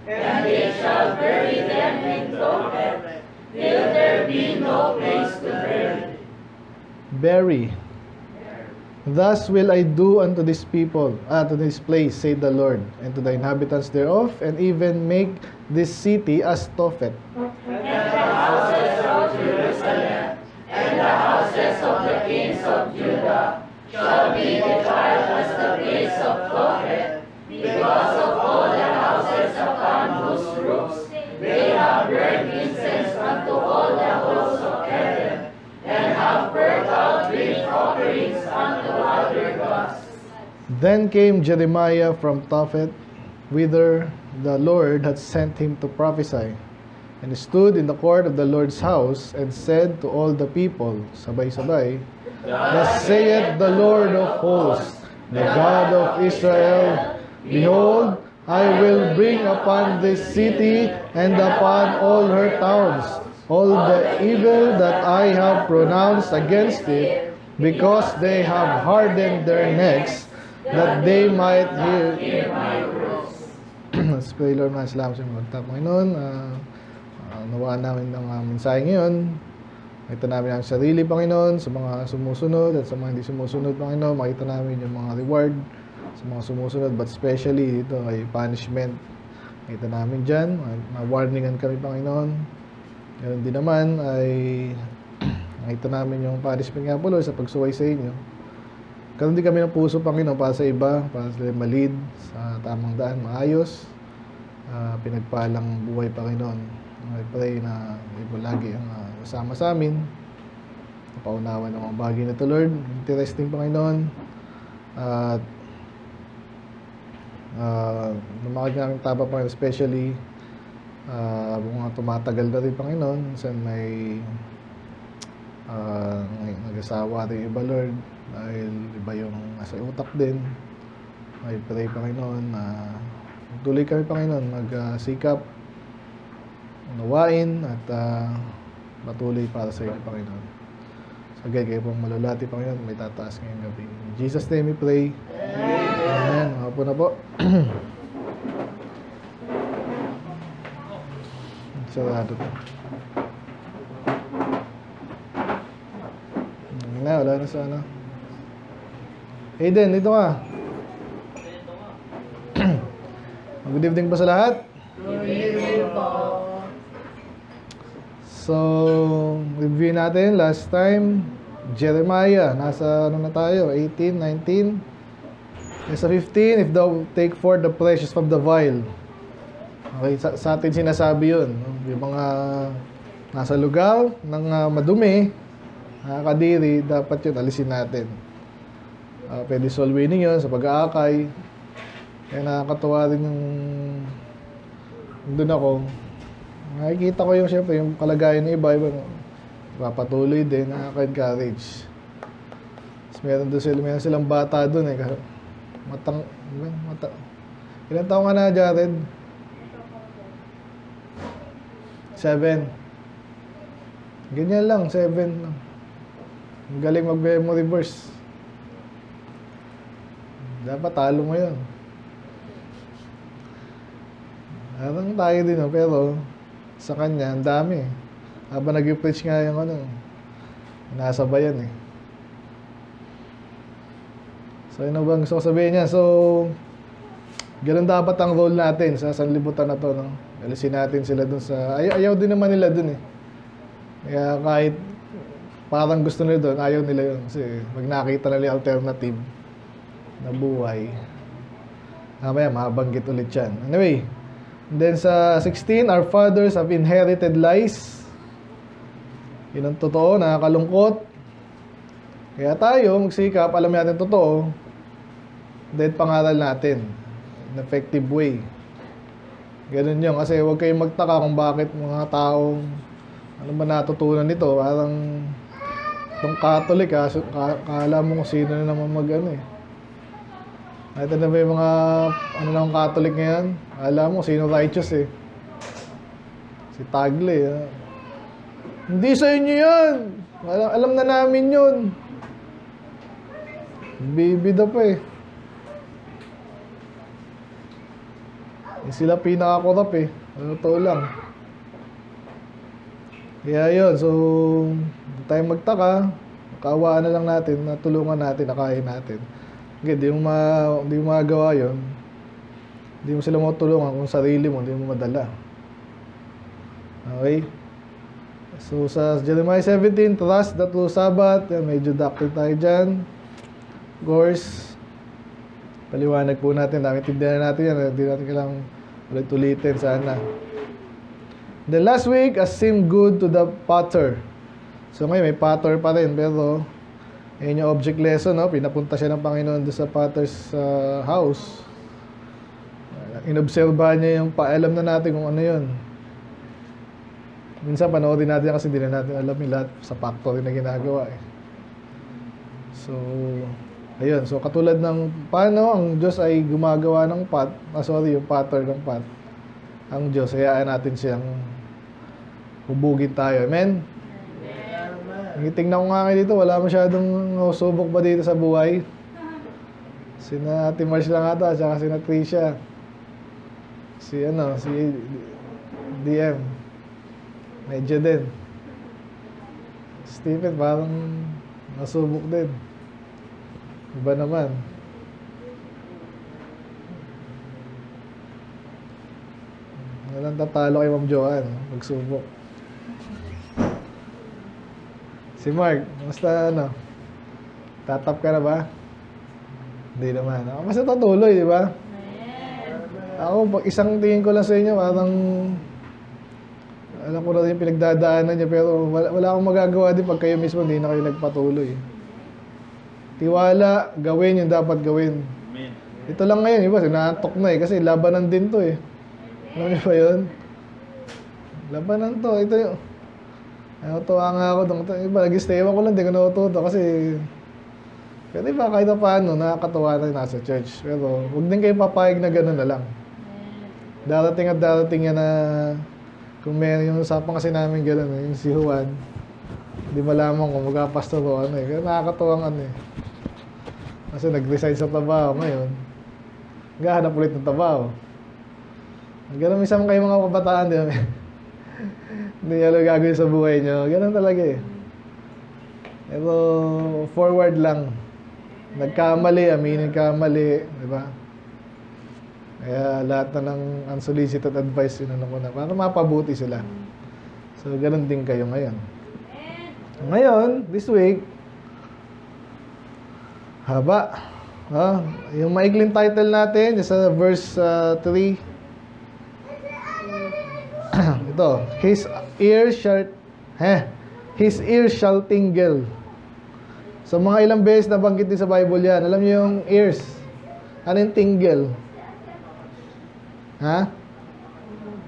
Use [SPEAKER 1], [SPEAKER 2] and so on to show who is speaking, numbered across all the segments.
[SPEAKER 1] and they shall bury them in Tophet, till there be no place to bury.
[SPEAKER 2] Bury. Thus will I do unto this people, to this place, saith the Lord, and to the inhabitants thereof, and even make this city as Tophet.
[SPEAKER 1] And the houses of Jerusalem, and the houses of the kings of Judah, shall be defiled as the place of Tophet, because of all the houses upon whose roofs they have burned incense unto all the hosts of heaven, and have burnt out drink offerings unto other gods.
[SPEAKER 2] Then came Jeremiah from Tophet, whither the Lord had sent him to prophesy, and he stood in the court of the Lord's house, and said to all the people, sabay-sabay, Thus saith the Lord of hosts, the God of Israel, Behold, I will bring upon this city and upon all her towns all the evil that I have pronounced against it, because they have hardened their necks, that they might hear my words. Let's pray, Lord, mga salamat sa mga Panginoon. Nawaan namin ng mensahe ngayon. Makita namin ang sarili, Panginoon, sa mga sumusunod at sa mga hindi sumusunod, Panginoon. Makita namin yung mga reward sa mga sumusunod, but especially dito ay punishment. Makita namin dyan, ma-warningan kami, Panginoon. Ganun din naman ay nakita namin yung punishment nga po, Lord, sa pagsuway sa inyo. Karoon din kami ng puso, Panginoon, para sa iba, para sila malid sa tamang daan, maayos, pinagpalang buhay, Panginoon. I pray na iba lagi ang kasama sa amin, napaunawa ng mga bagay na ito, Lord. Interesting, Panginoon. At lumakad nga ang taba, Panginoon, especially mga tumatagal na rin, Panginoon. Minsan may nag-asawa rin iba, Lord, dahil iba yung nasa utak din. I pray, Panginoon, na tuloy kami, Panginoon, magsikap, unawain, at patuloy para sa iyo, Panginoon. Sagay kayo pong malulati, Panginoon, may tataas ngayong gabi. In Jesus' name we pray. Amen. Mga po na po. Sarado po. Wala na sa ano. Aiden, dito ka. Good evening po sa lahat.
[SPEAKER 1] Good evening po.
[SPEAKER 2] So, review natin last time, Jeremiah, nasa ano na tayo, 18, 19. Nasa 15, if thou take forth the precious from the vial. Okay, sa atin sinasabi yun. Yung mga nasa lugar ng madumi, nakakadiri, dapat yun, alisin natin. Pwede soul winning yun sa pag-aakay. Kaya nakakatuwa rin yung doon ako. Nakikita ko yung siyempre yung kalagayan ng iba, papatuloy din, nakaka-encourage. Meron silang bata doon eh. Ilan taong ka na, Jared? 7. Ganyan lang, 7 lang. Ang galing mag-memory verse. Dapat talo mo yun. Parang tayo din, pero sa kanya, ang dami. Habang nag-preach nga yung nasabayan eh. So, yun ang gusto ko sabihin niya. So, ganun dapat ang role natin sa sanlibutan na to, no? Alisin natin sila dun sa... Ayaw din naman nila dun eh. Kaya kahit parang gusto nila dun, ayaw nila yun. Kasi pag nakita nila yung alternative na buhay, mamaya mabanggit ulit yan. Anyway, and then sa 16, our fathers have inherited lies. Yun ang totoo, nakakalungkot. Kaya tayo, magsikap, alam natin totoo, then pangaral natin in effective way. Ganun yun, kasi huwag kayong magtaka kung bakit mga taong ano ba natutunan nito. Parang itong Catholic, kala mo kung sino na naman mag-ano eh. Ito na ba yung mga ng Catholic ngayon? Alam mo sino righteous eh. Si Tagle eh. Hindi sa inyo yan. Alam na namin yun. Bibida pa eh. Sila pinaka-corrupt eh. Ano to lang. Kaya yun, so, hindi tayo magtaka. Kaawaan na lang natin, natulungan natin, nakain natin. Okay, di mo magawa yun. Hindi mo sila matulungan kung sarili mo, hindi mo madala. Okay? So, sa Jeremiah 17, trust the true Sabbath. Yan, medyo doctrine tayo dyan. Of course, paliwanag po natin. Dami tindihan natin yan. Hindi natin kailangang ulit-ulitin sana. The last week, as seemed good to the potter. So, ngayon, may potter pa rin. Pero, yun yung object lesson, no? Pinapunta siya ng Panginoon doon sa potter's house. Inobserbahan niya yung alam na natin kung ano yun. Minsan panoorin natin kasi hindi na natin alam yung lahat sa factory na ginagawa eh. So, ayun. So, katulad ng paano ang Diyos ay gumagawa ng yung pattern ng pot. Ang Diyos, hayaan natin siyang hubugin tayo. Amen? Tingnan ko nga kayo dito, wala masyadong subok ba dito sa buhay? Sina Ate Marsh lang ata, tsaka sina Tricia. Si DM. Medyo din. Stephen, parang nasubok din. Iba naman. Walang tatalo kay Ma'am Joanne. Magsubok. Si Mark, basta tatap ka na ba? Hindi naman. Ako basta tatuloy, di ba? Ako, isang tingin ko lang sa inyo, parang alam ko na yung pinagdadaanan niya, pero wala akong magagawa din pag kayo mismo hindi na kayo nagpatuloy. Tiwala, gawin yung dapat gawin.
[SPEAKER 3] Amen.
[SPEAKER 2] Ito lang ngayon, iba, sinaantok na eh, kasi labanan din to eh. Alam niyo ba yun? Labanan to, ito yung... Natuwa nga ako doon. Iba, nag-stay ko lang, di ko natuto kasi... Pero iba, kahit na paano, nakakatuwa na nasa church. Pero huwag din kayo papayag na gano'n na lang. Darating at darating yan na... Kung may yung usapang kasi namin gano'n, yung si Juan, hindi malaman kung magkapastor o ano eh. Kaya nakakatuwang ano eh. Kasi nag-resign sa trabaho ngayon. Naghahanap ulit ng trabaho. Gano'n minsan kayo mga kabataan, di ba? Hindi nyo alam gagawin sa buhay nyo. Gano'n talaga eh. Pero forward lang. Nagkamali, aminin kamali, di ba? Kaya lahat na ng unsolicited advice yun ko na para mapabuti sila. So, ganun din kayo ngayon. Ngayon, this week, haba. Yung maikling title natin, sa verse 3. Ito, His ear shall tingle. So, mga ilang beses nabanggit din sa Bible yan. Alam niyo yung ears. Ano yung tingle? Ha?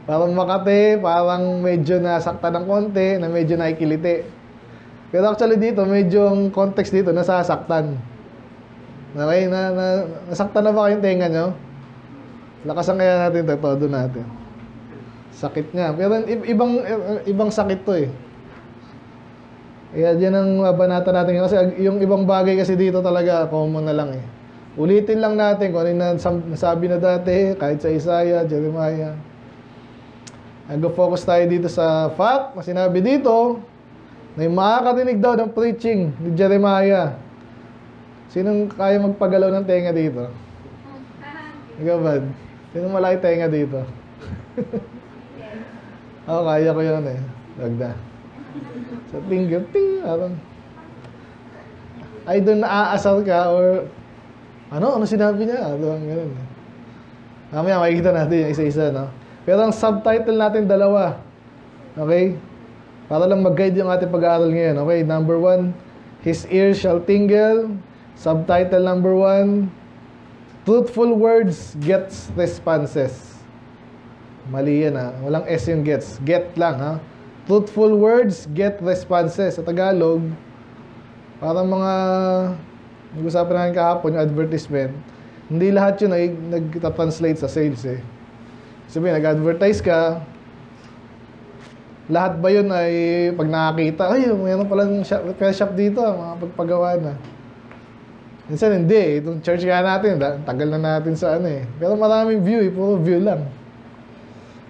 [SPEAKER 2] Parang makati, parang medyo nasakta ng konti, na medyo nakikiliti. Pero actually dito, medyo ang context dito, nasasaktan. Okay? Nasaktan na ba kayong tenga nyo? Lakasan kaya natin ito, todo natin. Sakit niya. Pero ibang sakit to eh. Kaya dyan ang banata natin. Kasi yung ibang bagay kasi dito talaga, common na lang eh. Ulitin lang natin kung ano yung nasabi na dati, kahit sa Isaiah, Jeremiah. Nag-focus tayo dito sa fact na sinabi dito na yung makakarinig daw ng preaching ni Jeremiah. Sinong kaya magpagalaw ng tenga dito? Ikaw ba? Sinong malaki tenga dito? Ako, kaya ko yun eh. Dagda. Sa finger, ting, either naaasar ka or ano sinabi niya? Ganun. Mamaya makikita natin yung isa-isa, no? Pero ang subtitle natin dalawa. Okay? Para lang mag-guide yung ating pag-aaral ngayon. Okay? Number 1, His ears shall tingle. Subtitle number 1, Truthful words gets responses. Mali yan ha. Walang S yung gets. Get lang ha. Truthful words get responses. Sa Tagalog, parang mga nag-usapan natin kahapon, yung advertisement, hindi lahat yun ay nag-translate sa sales eh. Sabihin, nag-advertise ka, lahat ba yun ay pag nakakita, ay, mayroon palang repair shop dito, mga pagpagawa na. Minsan hindi, itong church nga natin, tagal na natin sa ano eh. Pero maraming view eh, puro view lang.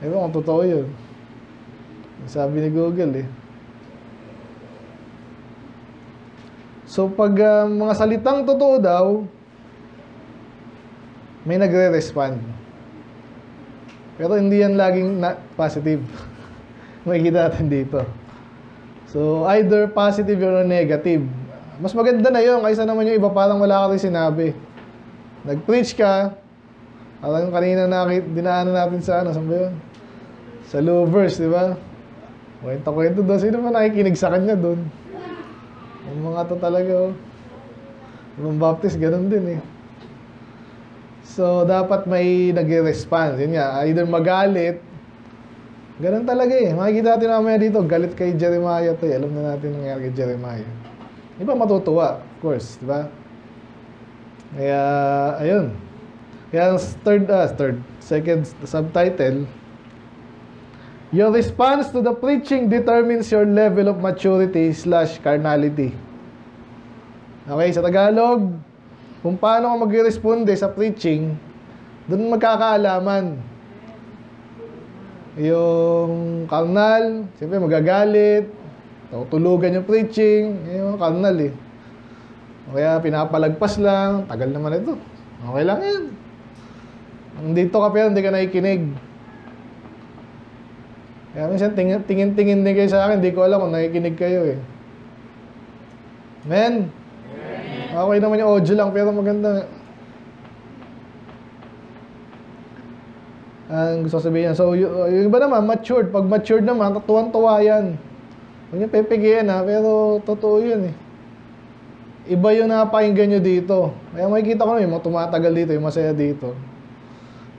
[SPEAKER 2] Ewan kung totoo yun. Sabi ni Google eh. So pag mga salitang totoo daw, may nagre-respond. Pero hindi yan laging positive. Makikita natin dito. So either positive or negative. Mas maganda na yun kaysa naman yung iba parang wala ka rin sinabi. Nag-preach ka, parang kanina dinaanan natin sa saan ba yun? Sa Louvers, di ba? Kwento doon. Sino ba nakikinig sa kanya doon? Yung mga to talaga, oh. Yung Baptist, ganun din eh. So, dapat may nag-respond. Yun nga, either magalit. Ganun talaga eh. Makikita natin mamaya dito, galit kay Jeremiah to eh. Alam na natin nangyari kay Jeremiah. Di ba matutuwa? Of course, di ba? Kaya, ayun. Kaya, second subtitle, your response to the preaching determines your level of maturity/carnality. Okay, sa Tagalog, kung paano ka mag-responde sa preaching, doon magkakaalaman. Yung carnal, siyempre magagalit, tutulugan yung preaching, yung carnal eh. Kaya pinapalagpas lang, tagal naman ito. Okay lang yan. Dito ka pero hindi ka nakikinig. Kaya minsan tingin-tingin din kayo sa akin, hindi ko alam kung nakikinig kayo eh. Amen? Okay naman yung audio lang, pero maganda. Ang gusto sabihin yan. So, yung iba naman, matured. Pag matured naman, tuwan-tuwa yan. Huwag niyo pepegian ha, pero totoo yun eh. Iba yung napakinggan nyo dito. Kaya makikita ko naman, yung mga tumatagal dito, yung masaya dito.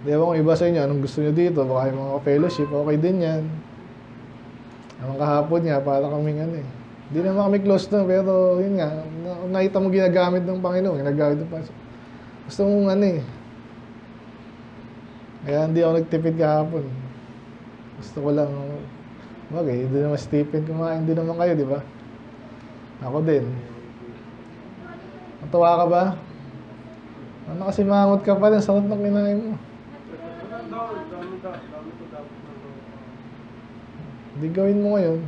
[SPEAKER 2] Di ba kung iba sa inyo, anong gusto nyo dito? Baka yung mga fellowship, okay din yan. Ang kahapon nga, para kaming ano eh. Hindi naman kami close na, pero yun nga, nakita mo ginagamit ng Panginoon, ginagamit ng Panginoon. Gusto mong ano eh. Kaya hindi ako nagtipid kahapon. Gusto ko lang, bagay, hindi naman Stephen kumain din naman kayo, di ba? Ako din. Natuwa ka ba? Ano kasi mangot ka pa rin, sarap ng kinain mo. Hindi gawin mo ngayon.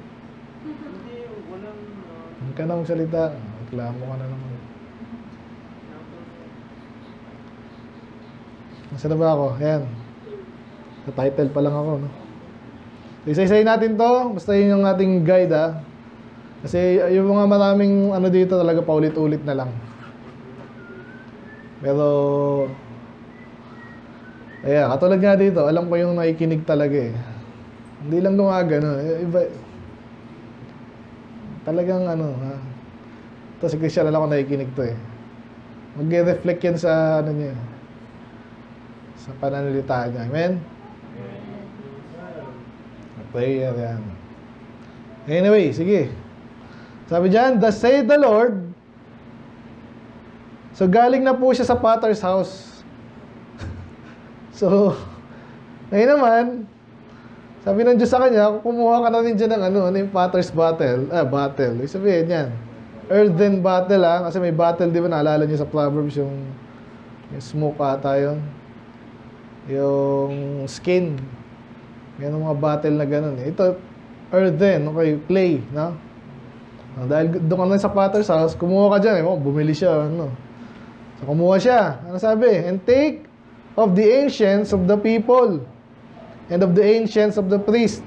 [SPEAKER 2] Hindi ka na magsalita. Reklamo ka na naman. Nasaan na ba ako? Ayan. Sa title pa lang ako, no? Isa-isayin natin to. Basta yun yung ating guide, ha? Kasi yung mga maraming ano dito talaga paulit-ulit na lang. Pero ayan, katulad nga dito, alam ko yung nakikinig talaga eh. Hindi lang gumagano, iba talagang ano ha. Ito si Christian, alam ko nakikinig to eh. Mag-reflect yan sa ano niya, sa pananalita niya. Amen? Prayer yan. Anyway, sige. Sabi dyan, thus saith the Lord. So, galing na po siya sa potter's house. So, ngayon naman, sabi ng Diyos sa kanya, kumuha ka na rin dyan ng ano yung potter's battle. Battle. Sabihin yan. Earthen battle kasi may battle, di ba? Naalala niyo sa Proverbs yung smoke ata yun. Yung skin. Yan ang mga battle na ganun. Ito, earthen, okay, clay, no? Dahil doon ka na sa potter's house, kumuha ka dyan. Bumili siya, ano. So, kumuha siya. Ano sabi? And take of the ancients of the people and of the ancients of the priest.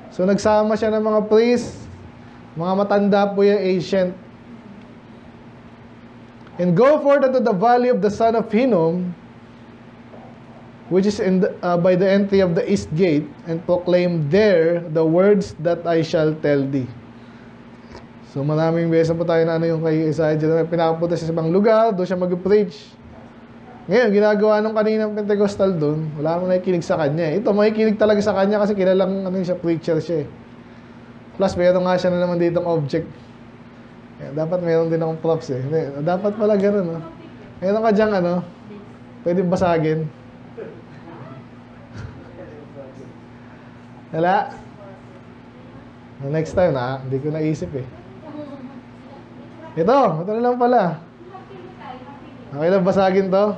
[SPEAKER 2] So, nagsama siya ng mga priest. Mga matanda po yung ancient. And go forth unto the valley of the son of Hinnom, which is by the entry of the east gate, and proclaim there the words that I shall tell thee. So maraming beses po tayo na ano yung kay Isaiah, pinapunta siya sa ibang lugar, doon siya mag-preach. Ngayon, ginagawa nung kaninang Pentecostal doon, wala nang nakikinig sa kanya. Ito, makikinig talaga sa kanya kasi kilalang ano siya, preacher siya eh. Plus, meron nga siya na naman ditong object. Dapat meron din akong props eh. Dapat pala gano'n, no? Meron ka dyang ano, pwede basagin. Wala? Next time na, hindi ko naisip eh. Ito na lang pala. Okay lang basagin to?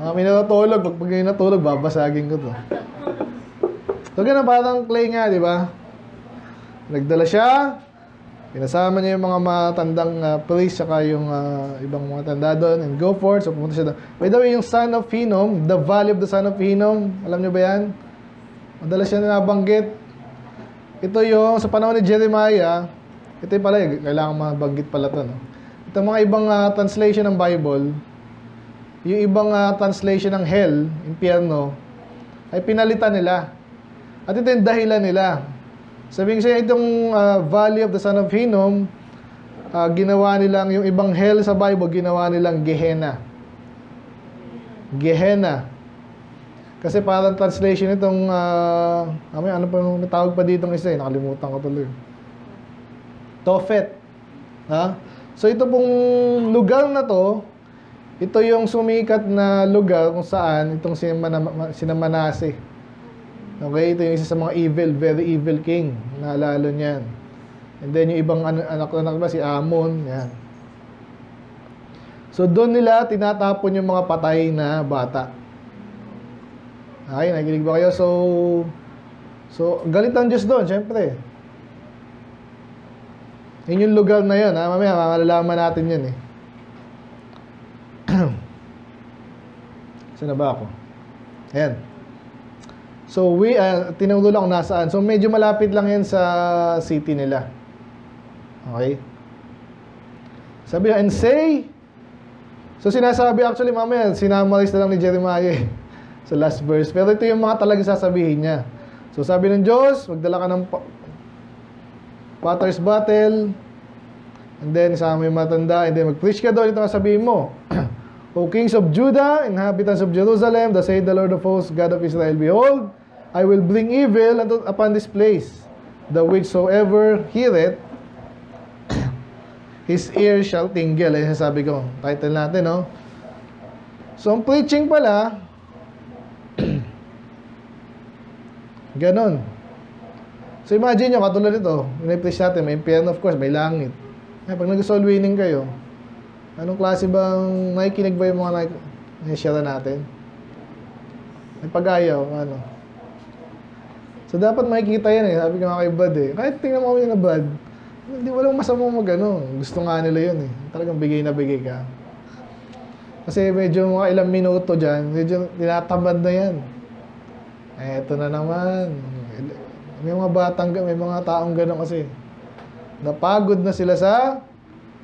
[SPEAKER 2] Kami natutulog. Pag kayo natulog, babasagin ko to. So, ganun, parang clay nga, di ba? Nagdala siya. Pinasama niya yung mga matandang priest saka yung ibang mga tanda doon and go forth. So, pumunta siya doon. By the way, yung son of Hinnom, the valley of the son of Hinnom, alam niyo ba yan? Madalas siya na nabanggit. Ito yung, sa panahon ni Jeremiah, ito yung pala, kailangan mabanggit pala ito, no? Ito mga ibang translation ng Bible, yung ibang translation ng hell, impyerno, ay pinalitan nila. At ito yung dahilan nila. Sabihin siya, itong Valley of the Son of Hinnom, ginawa nilang, yung ibang hell sa Bible, ginawa nilang Gehenna. Gehenna. Kasi parang translation itong, ano pa yung tawag pa ditong isa, nakalimutan ko tuloy. Tophet. Ha? So ito pong lugar na to, ito yung sumikat na lugar kung saan itong sina Manase. Okay, ito yung isa sa mga evil, very evil king. Naalala niyan. And then yung ibang anak ba, si Amon. Yan. So doon nila tinatapon yung mga patay na bata. Okay, nakikinig ba kayo? So galit ang Diyos doon, syempre. Yun yung lugar na yun, ha? Mamaya, makalalaman natin yun, eh. Saan na ba ako? Ayan. So, tinulo lang kung nasaan. So, medyo malapit lang yan sa city nila. Okay? Sabi, and say, so sinasabi actually, mamaya, sinamaris na lang ni Jeremiah, sa last verse. Pero ito yung mga talagang sasabihin niya. So, sabi ng Diyos, magdala ka ng potter's bottle, and then isama yung matanda, and then mag-preach ka doon, ito ang sabihin mo. O kings of Judah, inhabitants of Jerusalem, thus saith the Lord of hosts, God of Israel, behold, I will bring evil upon this place, the whichsoever heareth, his ear shall tingle. Ayan sabi ko, title natin, no? So, ang preaching pala, ganon. So imagine nyo, katulad ito, in-preach natin, may impyerno, of course, may langit. Ay, pag nag-soul winning kayo, anong klase bang, nakikinig ba yung mga share natin? May pag-ayaw, ano? So dapat makikita yan, eh. Sabi ko nga kay Bud, eh. Kahit tingnan mo kami na Bud, hindi walang masamang mag-ano. Gusto nga nila yun, eh. Talagang bigay na bigay ka. Kasi medyo mga ilang minuto dyan, medyo tinatamad na yan. Eto na naman. May mga taong gano'n kasi. Napagod na sila sa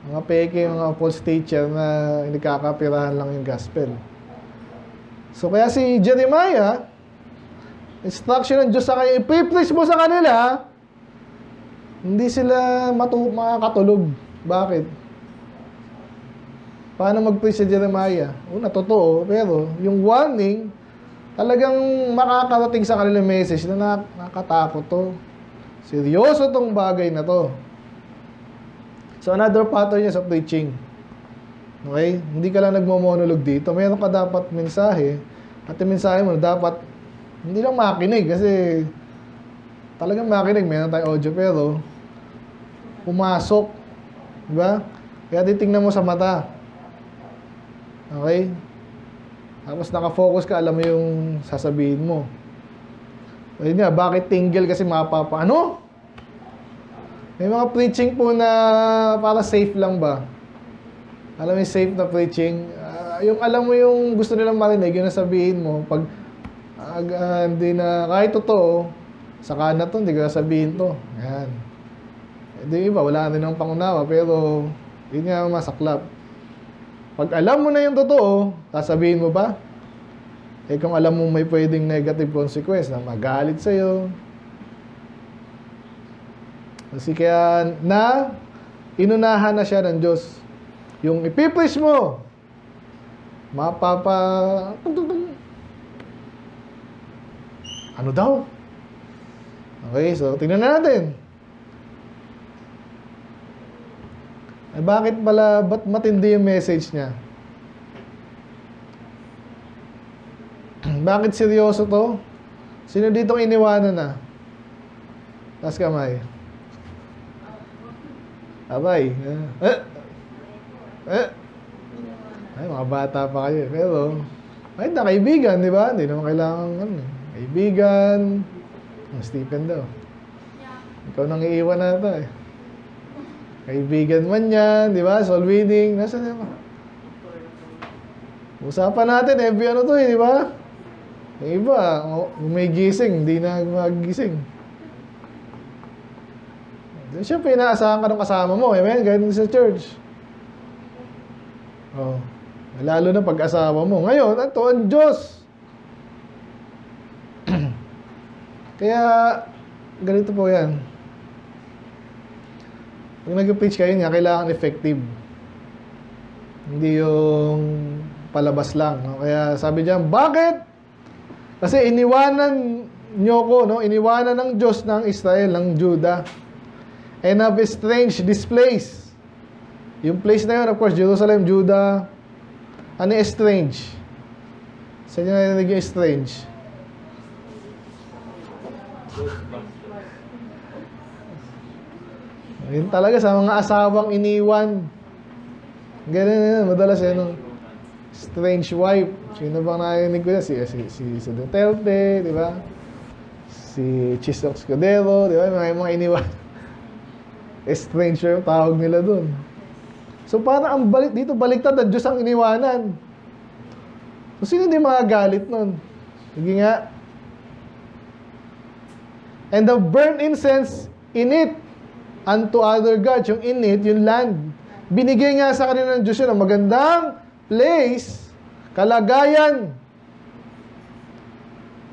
[SPEAKER 2] mga peke, mga false teacher na nagkakapirahan lang yung gospel. So kaya si Jeremiah, instruction ng Diyos sa kanya, i-preach mo sa kanila, hindi sila makakatulog. Bakit? Paano mag-preach si Jeremiah? Una, totoo, pero yung warning, talagang makakarating sa kanilang message na nakatakot to. Seryoso tong bagay na to. So, another pattern niya sa preaching. Okay? Hindi ka lang nagmo-monolog dito. Meron ka dapat mensahe. At yung mensahe mo, dapat hindi lang makinig. Kasi talagang makinig. Meron tayong audio, pero pumasok. Diba? Kaya titingnan mo sa mata. Okay? Tapos nakafocus ka, alam mo yung sasabihin mo. Ayun nga, bakit tingle? Kasi ano? May mga preaching po na para safe lang ba? Alam mo yung safe na preaching? Yung alam mo yung gusto nilang marinig, yung nasabihin mo, pag hindi na, kahit totoo, saka na to, hindi ka sabihin to. Yan. Hindi iba, wala rin ng pangunawa, pero yun nga masaklap. Pag alam mo na yung totoo, sasabihin mo ba? Eh kung alam mo may pwedeng negative consequence na magalit sa'yo. Kasi kaya inunahan na siya ng Diyos. Yung ipipreach mo, ano daw? Okay, so tingnan na natin. Eh, ba't matindi yung message niya? Bakit seryoso to? Sino ditong iniwanan na? Taas kamay. Abay. Ay, mga bata pa kayo. Pero, Kahit na kaibigan, di ba? Hindi naman kailangan, kaibigan. Stephen daw. Ikaw nang iiwan nata eh. Kaibigan man yan, di ba? Soul winning. Nasaan yan ba? Usapan natin, every ano to eh, di ba? Yung iba, may gising, hindi na magigising. Siyempre, inaasahan ka ng kasama mo. Amen? Ganyan sa church. Oh. Lalo na pag-asawa mo. Ngayon, ito ang Diyos. Kaya, ganito po yan. Pag nag-preach kayo niya, kailangan effective. Hindi yung palabas lang. No? Kaya sabi niya, bakit? Kasi iniwanan nyo ko, no? Iniwanan ng Diyos ng Israel, ng Judah. And have estranged this place. Yung place na yun, of course, Jerusalem, Judah. Ano yung estrange? Saan nyo narinig yung estrange? Yun talaga sa mga asawang iniwan. Ganun yun, madalas yan. Strange wife. Sino bang narinig ko yan? Si Duterte, di ba? Si Chis Escudero, di ba? Mga iniwan. Stranger yung tawag nila dun. So parang ang dito baliktad ang Diyos ang iniwanan. So sino hindi magagalit nun? Sige nga. And the burnt incense in it unto other gods. Yung in it, yung land. Binigay nga sa kanila ng Diyos yun ang magandang place, kalagayan.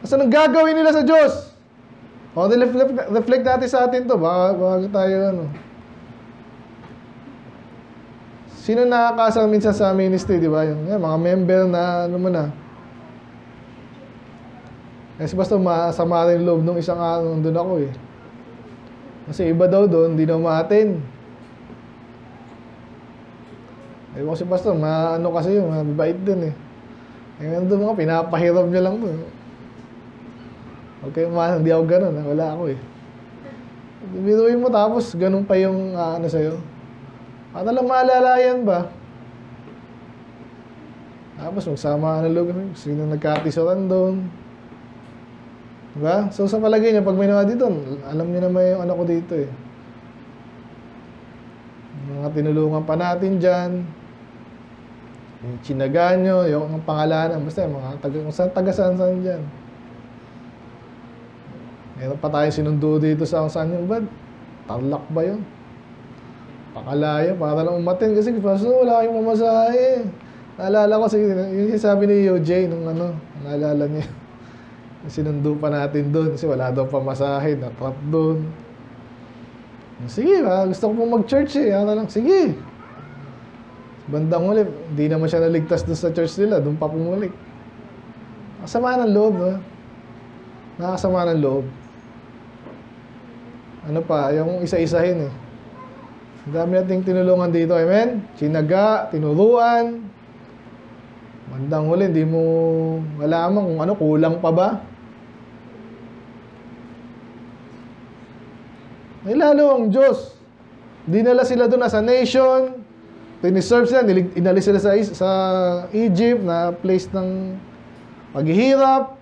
[SPEAKER 2] Kasi anong gagawin nila sa Diyos? O, reflect natin sa atin to. Baka tayo, ano. Sino nakakasama minsan sa ministry, di ba? Yung mga member na, ano mo na. Kasi basta masama rin loob nung isang araw nandun ako eh. Kasi iba daw doon, hindi na umaatin. Eh, kasi basta, ano kasi yun, mabibait din eh. Eh, nandun mga, pinapahirap niya lang doon. Okay, hindi ako ganun. Wala ako eh. Biruin mo tapos ganun pa yung ano sa'yo. Ano lang maalalayan ba? Tapos magsama na loob. Sino nagkatisuran doon. Diba? So sa palagay niya, pag may nawa dito, alam niya naman yung anak ko dito eh. Mga tinulungan pa natin dyan. Yung chinaga nyo, yung pangalanan. Basta mga taga-saan dyan. Meron pa tayo sinundo dito sa saan yung bad. Tarlac ba yun? Pakalayo, para lang umatin. Kasi wala kayong mamasahe. Naalala ko, yung sabi ni UJ nung ano, naalala niya. Sinundo pa natin doon kasi wala daw pamasahe. Na-trap doon. Sige, gusto ko pong mag-church eh. Ano lang, sige. Bandang ulit, hindi naman siya naligtas doon sa church nila. Doon pa pumulik. Nakasama ng loob, ha? Nakasama ng loob. Ano pa, yung isa-isahin eh. Ang dami nating tinulungan dito, amen? Sinaga, tinuruan. Bandang huli, hindi mo malaman kung ano, kulang pa ba? Ay lalo ang Diyos. Dinala sila doon as a nation. Tiniserve sila, inalis sila sa Egypt na place ng paghihirap.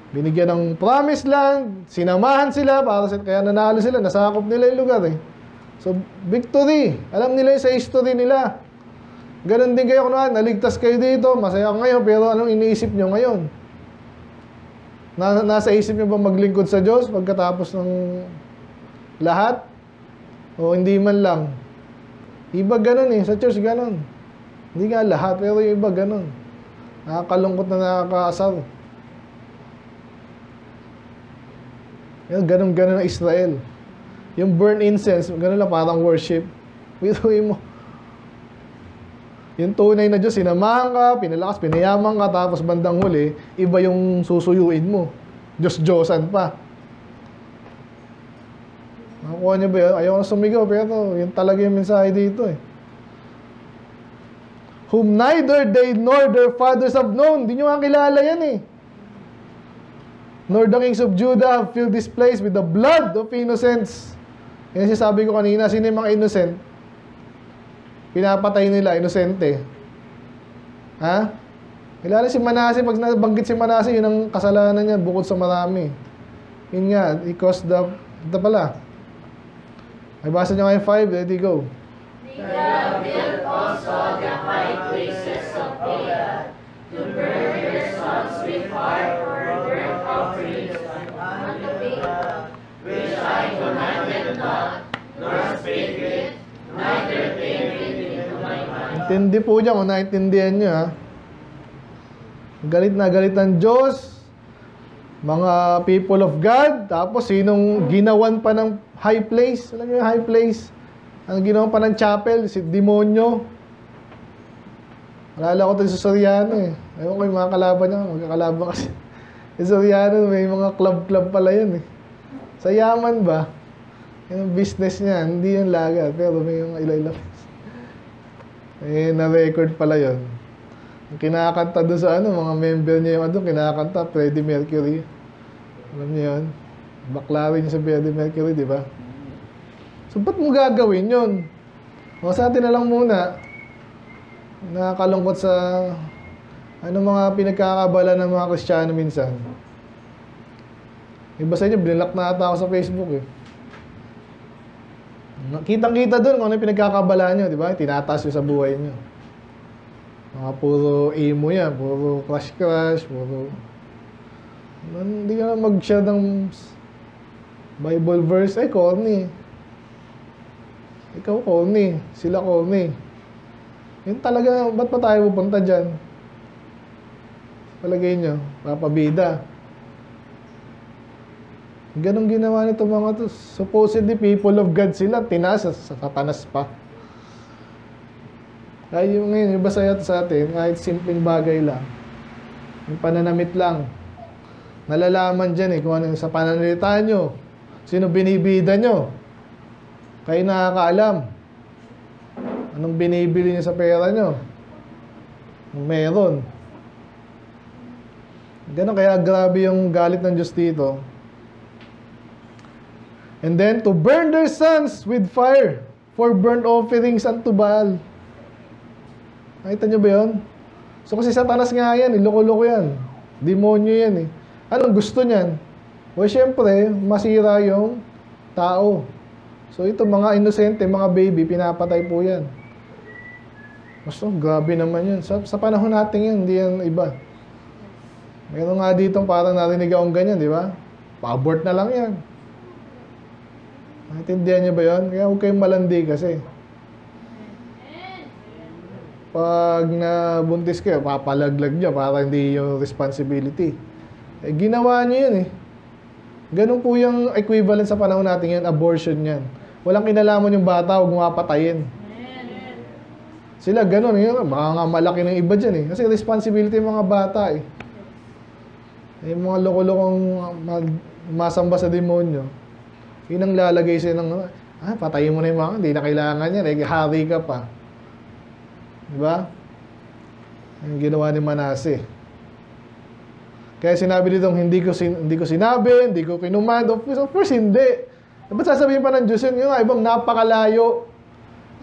[SPEAKER 2] Binigyan ng promised land, sinamahan sila, kaya nanalo sila, nasakop nila yung lugar eh. So, victory. Alam nila yung sa history nila. Ganon din kayo kung naligtas kayo dito, masaya ngayon, pero anong iniisip nyo ngayon? Nasa isip nyo ba maglingkod sa Diyos pagkatapos ng lahat? O hindi man lang? Iba ganon eh, sa church ganon. Hindi nga lahat, pero yung iba ganon. Nakakalungkot na nakakaasar. Ganon ang Israel. Yung burn incense, ganon lang parang worship. Biruin mo. Yung tunay na Diyos, sinamahan ka, pinalakas, pinayaman ka, tapos bandang huli, iba yung susuyuin mo. Diyos-Diyosan pa. Nakuha niyo ba yun? Ayaw na sumigaw, pero yun talaga yung mensahe dito eh. Whom neither they nor their fathers have known. Hindi nyo nga kilala yan eh. Nor the kings of Judah have filled this place with the blood of innocents. Yan sabi ko kanina, sino yung mga innocent? Pinapatay nila, inosente. Ha? Kilala si Manase, pag nabanggit si Manase, yun ang kasalanan niya bukod sa marami. Yun nga, he caused ito pala. Ay basa niyo ngayon 5, ready, go.
[SPEAKER 1] Thou built also the high places of Baal, to burn their sons with fire for burnt offerings unto Baal, which I commanded not, nor spake it, neither came it into my mind.
[SPEAKER 2] Intindi po niya kung naintindihan niyo, ha. Galit na galit ng Diyos, mga people of God, tapos sinong ginawan pa ng high place? Alam niyo yung high place? Ang ginawan pa ng chapel, si demonyo. Alala ko ito sa Soriano eh. Ewan ko yung mga kalaban niya, magkakalaban kasi. Sa Soriano, may mga club-club pala yun eh. Sa yaman ba? Yung business niya, hindi yung lagat, pero may yung ilayla. Eh, na-record pala yun. Ang kinakanta doon sa mga member niya yung kinakanta, Freddie Mercury. Alam niyo yun? Bakla rin sa Freddie Mercury, di ba? So, ba't mo gagawin yun? O, sa atin na lang muna, nakakalungkot sa mga pinagkakabala ng mga Kristiyano minsan. Iba sa inyo, binilak na ata ako sa Facebook eh. Kitang-kita doon kung ano yung pinagkakabala nyo, di ba? Tinataas yun sa buhay nyo. Mga puro emo yan, puro crush-crush, puro... Hindi ka na mag-share ng Bible verse. Ay, corny. Ikaw corny. Sila corny. Yun talaga, ba't pa tayo pupunta dyan? Palagay nyo, papabida. Ganong ginawa nito mga to. Supposedly people of God sila, tinaas sa Satanas pa. Kaya yung ngayon, yung basaya sa atin, kahit simpleng bagay lang, yung pananamit lang, nalalaman dyan kung ano yung sa pananalita nyo, sino binibida nyo, kayo nakakaalam, anong binibili nyo sa pera nyo, meron. Ganon, kaya grabe yung galit ng Diyos dito. And then, to burn their sons with fire for burnt offerings unto Baal. Nakita nyo ba yun? So kasi Satanas nga yan, loko-loko yan. Demonyo yan eh. Anong gusto niyan? O syempre, masira yung tao. So ito, mga inosente, mga baby, pinapatay po yan. So, grabe naman yun. Sa panahon natin yan, hindi yan iba. Meron nga dito parang narinig akong ganyan, di ba? Pa-abort na lang yan. Naintindihan niyo ba yun? Kaya huwag kayong malandi kasi. Pag nabuntis kayo, papalaglag niyo para hindi yung responsibility. Eh, ginawa niyo yun eh. Ganun po yung equivalent sa panahon natin yan, abortion yan. Walang kinalaman yung bata, huwag mo mapatayin. Sila ganun, yun, baka nga malaki ng iba dyan eh. Kasi responsibility ng mga bata eh. Yung mga loko-lokong masamba sa demonyo, yun ang lalagay sa'yo ng, patayin mo na yung mga, hindi na kailangan yan, hari ka pa. Diba? Yung ginawa ni Manase. Kaya sinabi dito, hindi ko sinabi, hindi ko kinumand. Of course, hindi. Dapat sasabihin pa ng Diyos yun, yung ibang napakalayo.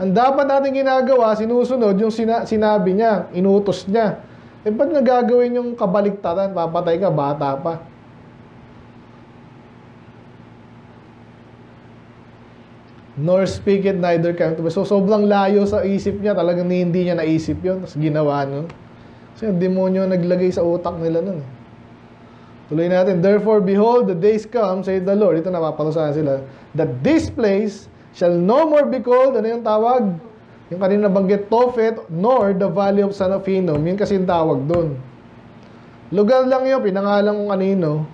[SPEAKER 2] Ang dapat natin ginagawa, sinusunod yung sinabi niya, inutos niya. Eh, ba't nagagawin yung kabaliktaran? Papatay ka, bata pa. Nor speak it, neither come to pass. So, sobrang layo sa isip niya. Talagang hindi niya naisip yun. Tapos ginawa nun. So, yung demonyo naglagay sa utak nila nun. Tuloy natin. Therefore, behold, the days come, saith the Lord. Ito napaparusahan sila. That this place shall no more be called, ano yung tawag? Yung kanina nabanggit, Tophet, nor the valley of Son of Hinnom. Yun kasi yung tawag dun. Lugar lang yun, pinangalan kung kanino.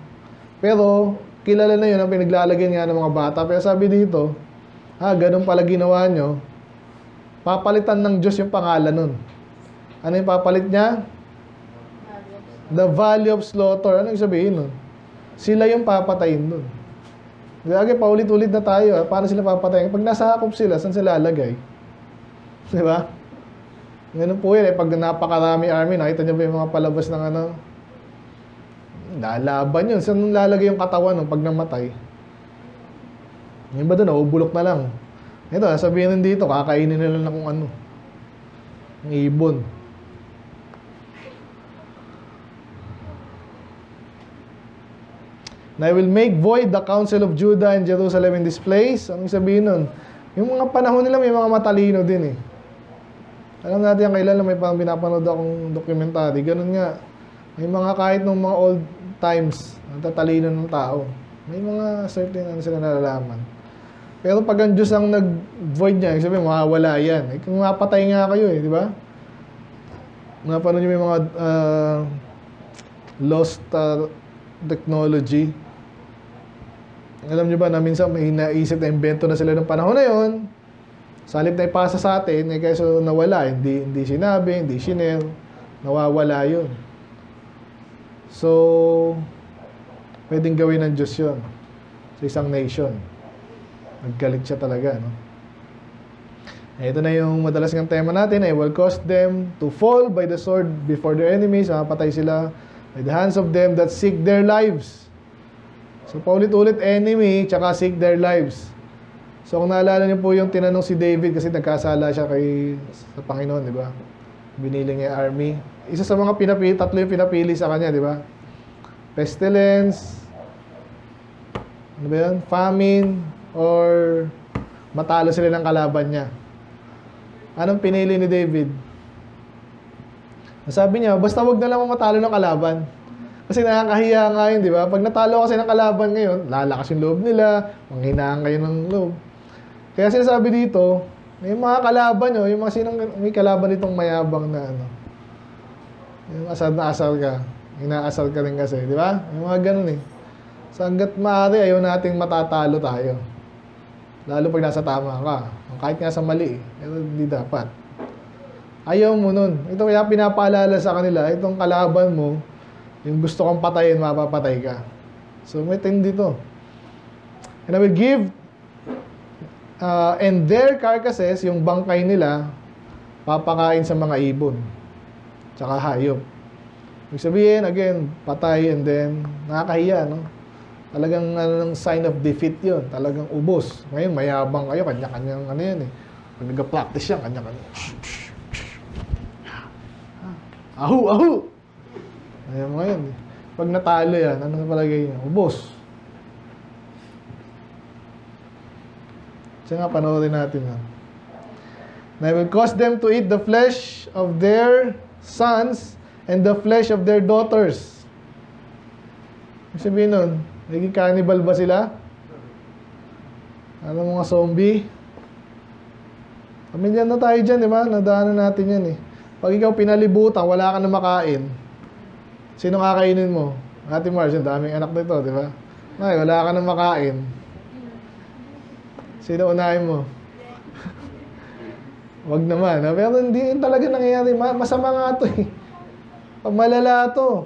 [SPEAKER 2] Pero, kilala na yun ang pinaglalagyan nga ng mga bata. Pero sabi dito, ganun pala ginawa nyo. Papalitan ng Diyos yung pangalan nun. Ano yung papalit niya? The Valley of Slaughter. Ano yung sabihin nun? Sila yung papatayin nun. Lagi, paulit-ulit na tayo. Paano sila papatayin? Pag nasa hakop sila, saan sila lalagay? Diba? Ganun po yun. Pag napakarami army, nakita nyo ba yung mga palabas ng lalaban yun. Saan lalagay yung katawan nun pag namatay? Yung ba doon, ubulok na lang. Ito, sabihin nun dito, kakainin nila na kung ano. Ang ibon. And I will make void the counsel of Judah and Jerusalem in this place. Anong sabihin nun? Yung mga panahon nila may mga matalino din eh. Alam natin ang kailan may parang pinapanood akong documentary. Ganun nga. May mga kahit nung mga old times, ang tatalino ng tao. May mga certain ano sila nalalaman. Pero pag ang Diyos ang nag-void niya, ibig sabihin, mawawala yan. Eh, kung mapatay nga kayo eh, di ba? Napanood niyo may mga lost technology. Alam niyo ba na minsan may naisip na invento na sila ng panahon na yon. Sa halip na ipasa sa atin, eh kaysa nawala, hindi sinabi, hindi shinare, nawawala yun. So, pwedeng gawin ng Diyos yun sa isang nation. Naggalit siya talaga, no? Ito na yung madalas ng tema natin. I will cause them to fall by the sword before their enemies. Mapatay sila by the hands of them that seek their lives. So, paulit-ulit enemy, tsaka seek their lives. So, kung naalala niyo po yung tinanong si David kasi nagkasala siya sa Panginoon, di ba? Binili niya yung army. Isa sa mga tatlo yung pinapili sa kanya, di ba? Pestilence, ano ba yun? Famine, or matalo sila ng kalaban niya. Anong pinili ni David? Sabi niya, basta wag na lang matalo ng kalaban. Kasi nakakahiya nga yun, di ba? Pag natalo kasi ng kalaban ngayon, lalakas yung loob nila, manghinaan kayo ng loob. Kaya sinasabi dito, may mga kalaban nyo, yung mga sinong may kalaban itong mayabang na ano. Yung asal na asal ka. Inaasal ka rin kasi, di ba? Yung mga ganun eh. So hanggat maaari, ayaw nating matatalo tayo. Lalo pag nasa tama ka. Kahit nga sa mali eh. Pero hindi dapat. Ayaw mo nun. Ito kaya pinapaalala sa kanila, itong kalaban mo, yung gusto kang patayin, mapapatay ka. So may tindi to. And I will give and their carcasses, yung bangkay nila, papakain sa mga ibon. Tsaka hayop. Ibig sabihin, again, patay and then, nakakahiya, no? Talagang sign of defeat yun. Talagang ubos. Ngayon, mayabang kayo, kanya-kanyang ano yan eh. Pag nag-practice yan, kanya-kanya. Ahu, ahu! Ayan mo ngayon eh. Pag natalo yan, ano na palagay niya? Ubos. Siya nga, panoorin natin yan. And I will cause them to eat the flesh of their sons and the flesh of their daughters. Ibig sabihin nun, naging cannibal ba sila? Ano mga zombie? Pamilyan na tayo dyan, di ba? Nadaanan natin yan eh. Pag ikaw pinalibutan, wala ka na makain, sino kakainin mo? Ate Mars, yung daming anak nito, di ba? Ay, wala ka na makain. Sino unahin mo? Wag naman. Ha? Pero hindi talaga nangyayari. Masama nga ito eh. Malala ito.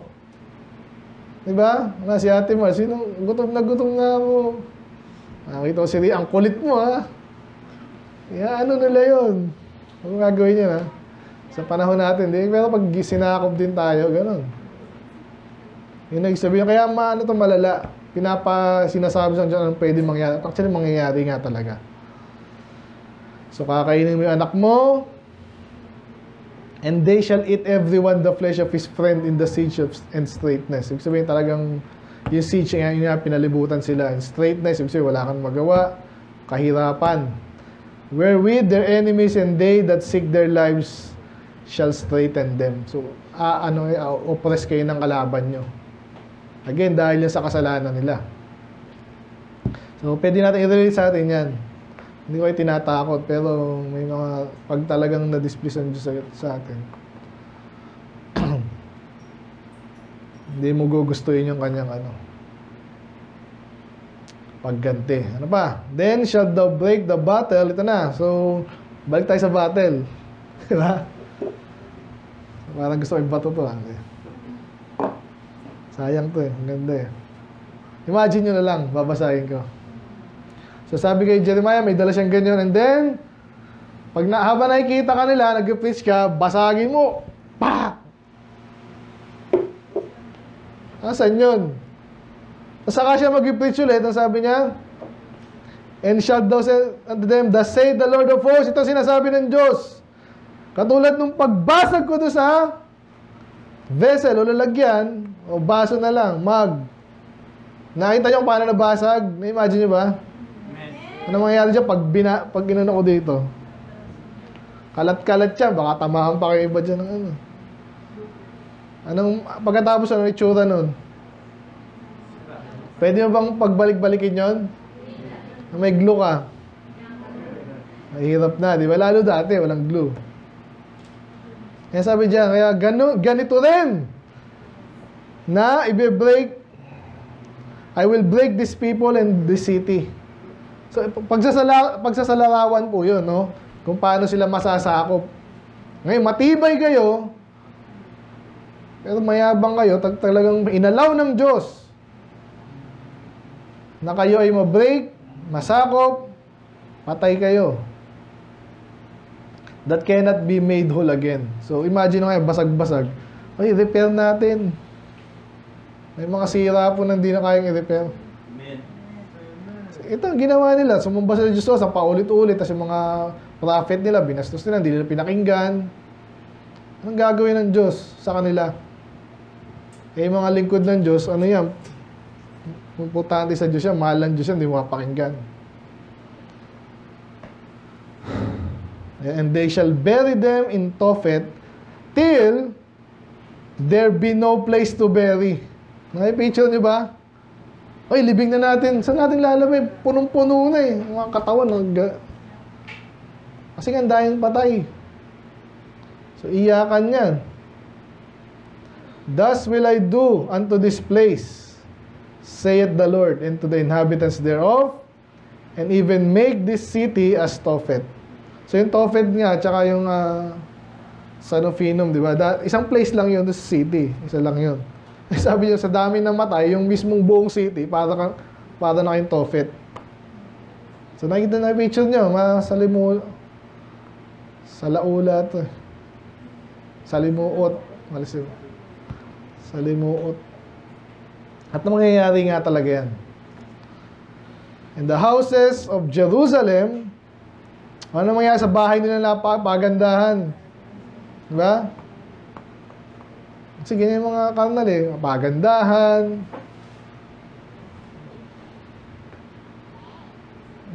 [SPEAKER 2] Diba? Si Ate Mars, sino? Gutom na ako. Nakita ko si Ria, ang kulit mo ha. Kaya ano nila yun? Ano gagawin niya ha? Sa panahon natin, di? Pero pag sinakop din tayo, ganun. Yung nagsabi, kaya ano itong malala? Sinasabi sa dyan, pwede mangyari. Actually, mangyayari nga talaga. So, kakainin mo yung anak mo, and they shall eat everyone the flesh of his friend in the siege of and straightness. Ibig sabihin talagang yung siege yung pinalibutan sila. And straightness, ibig sabihin wala kang magawa, kahirapan. Wherewith their enemies and they that seek their lives shall straighten them. So, oppress kayo ng kalaban nyo. Again, dahil yan sa kasalanan nila. So, pwede natin i-relate sa atin yan. Hindi ko ay tinatakot, pero may mga pag talagang na-displease ang Diyos sa atin. Hindi mo gugustuhin yung kanyang pagganti. Ano pa? Then shall thou break the battle. Ito na. So, balik tayo sa battle. Diba? Parang gusto ko ibato to. Sayang to eh. Ang ganda eh. Imagine nyo na lang. Babasahin ko. So sabi kay Jeremiah, may dala siyang ganyan. And then, habang nakikita ka nila, nag-preach ka, basagin mo. Pa! Asan yun? Saka siya mag-preach ulit. Ang sabi niya, and shall thou say unto them, thus say the Lord of hosts. Ito sinasabi ng Diyos. Katulad nung pagbasag ko doon sa vessel o lalagyan, o baso na lang, Nakita niyo kung paano nabasag? Na-imagine niyo ba? Ano mangyayari dyan pag inano ko dito? Kalat-kalat siya, baka tamahan pa kayo iba dyan ng ano. Pagkatapos ano itsura nun? Pwede mo bang pagbalik-balikin yon? May glue ka. Mahirap na, di ba? Lalo dati, walang glue. Kaya sabi dyan, kaya ganito rin na i-break, I will break these people and this city. So, pagsasalarawan po yun, no? Kung paano sila masasakop. Ngayon, matibay kayo, pero mayabang kayo, talagang inalaw ng Diyos na kayo ay ma-break, masakop, patay kayo. That cannot be made whole again. So, imagine ngayon, basag-basag. Ay, repair natin. May mga sira po na hindi na kayang i-repair. Ito ang ginawa nila. Sumumba sila Diyos sa paulit-ulit. Tapos yung mga prophet nila, binastos nila, hindi nila pinakinggan. Anong gagawin ng Diyos sa kanila? Eh, mga lingkod ng Diyos, ano yan? Puputante sa Diyos yan, mahal ng Diyos yan, hindi mo mapakinggan. And they shall bury them in Tophet till there be no place to bury. Picture nyo ba? Oy, libing na natin. Saan natin lalabay? Punong-puno na eh. Mga katawan. Kasi nga dahil patay. So, iyakan yan. Thus will I do unto this place, saith the Lord, and to the inhabitants thereof, and even make this city as Tophet. So, yung Tophet nga, tsaka yung Sanofinum, di ba? Isang place lang yun, this city. Isa lang yun. Sabi niyo, sa dami na matay, yung mismong buong city, para na kayong Tophet. So, nakikita na yung picture nyo, salaula ito. Salimuot. Malisim. Salimuot. At mangyayari nga talaga yan. In the houses of Jerusalem, ano mangyayari sa bahay nila na pagandahan? Diba? Kasi ganyan yung mga karnal eh. Pagandahan.